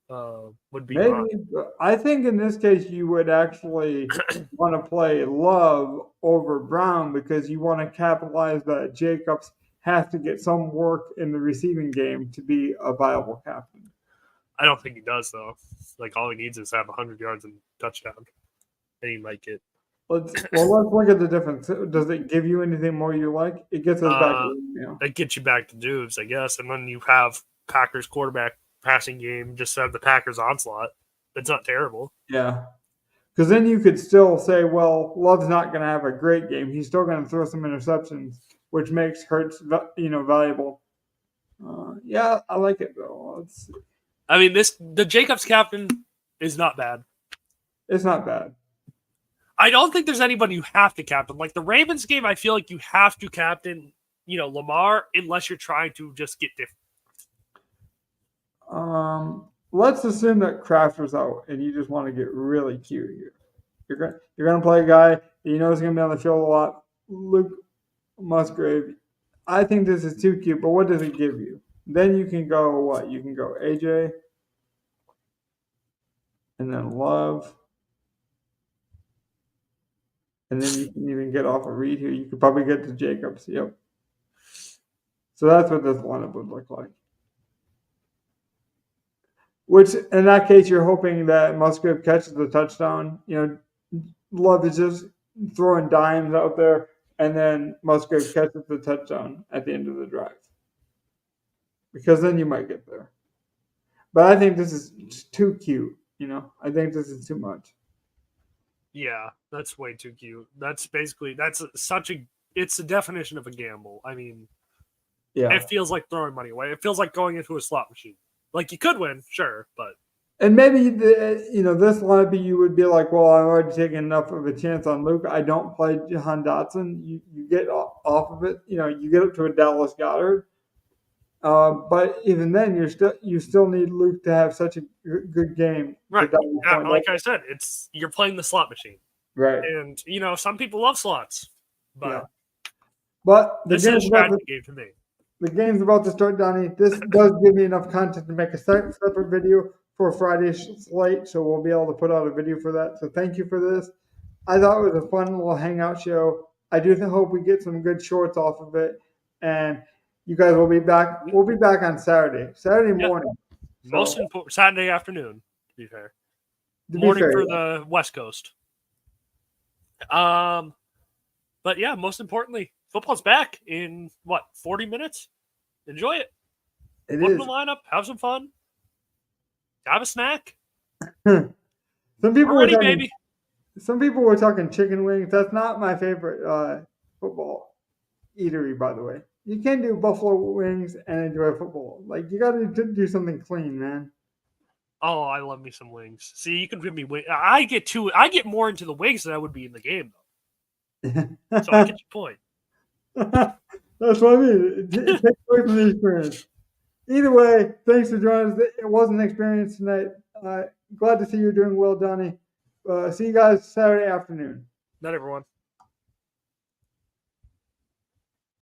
would be Maybe. mine. I think in this case you would actually want to play Love over Brown because you want to capitalize that Jacobs has to get some work in the receiving game to be a viable captain. I don't think he does, though. Like, all he needs is to have 100 yards and touchdown, and he might get. Let's look at the difference. Does it give you anything more you like? It gets us back to It gets you back to Dubes, I guess, and then you have Packers quarterback passing game, just have the Packers onslaught. That's not terrible. Yeah. Because then you could still say, well, Love's not going to have a great game. He's still going to throw some interceptions, which makes Hurts, valuable. Yeah, I like it though. I mean, the Jacobs captain is not bad. It's not bad. I don't think there's anybody you have to captain. Like the Ravens game, I feel like you have to captain, Lamar, unless you're trying to just get different. Let's assume that Kraft out and you just want to get really cute here. You're gonna play a guy that you know is gonna be on the field a lot. Luke Musgrave. I think this is too cute, but what does it give you? Then you can go what? You can go AJ and then Love. And then you can even get off a Reed here. You could probably get to Jacobs. Yep. So that's what this lineup would look like. Which, in that case, you're hoping that Musgrave catches the touchdown. Love is just throwing dimes out there, and then Musgrave catches the touchdown at the end of the drive. Because then you might get there. But I think this is too cute. I think this is too much. Yeah, that's way too cute. It's the definition of a gamble. I mean, yeah, it feels like throwing money away. It feels like going into a slot machine. Like you could win, sure, but. And maybe, this lineup you would be like, well, I've already taken enough of a chance on Luke. I don't play Jahan Dotson. You get off of it. You get up to a Dallas Goedert. But even then, you still need Luke to have such a good game. Right. Like I said, you're playing the slot machine. Right. And some people love slots, but yeah. But this is a strategy game to me. The game's about to start, Donnie. This does give me enough content to make a separate video for Friday's slate, so we'll be able to put out a video for that. So thank you for this. I thought it was a fun little hangout show. I do hope we get some good shorts off of it, and you guys will be back. We'll be back on Saturday morning. Most important Saturday afternoon, to be fair. Morning for the West Coast. But yeah, most importantly, football's back in 40 minutes. Enjoy it. Put in the lineup, have some fun, have a snack. Some people were talking chicken wings. That's not my favorite football eatery, by the way. You can't do buffalo wings and enjoy football. Like you got to do something clean, man. Oh, I love me some wings. See, you can give me wings. I get more into the wings than I would be in the game, though. So I get your point. That's what I mean. Take away from the experience. Either way, thanks for joining us. It was an experience tonight. Glad to see you're doing well, Donnie. See you guys Saturday afternoon. Night, everyone.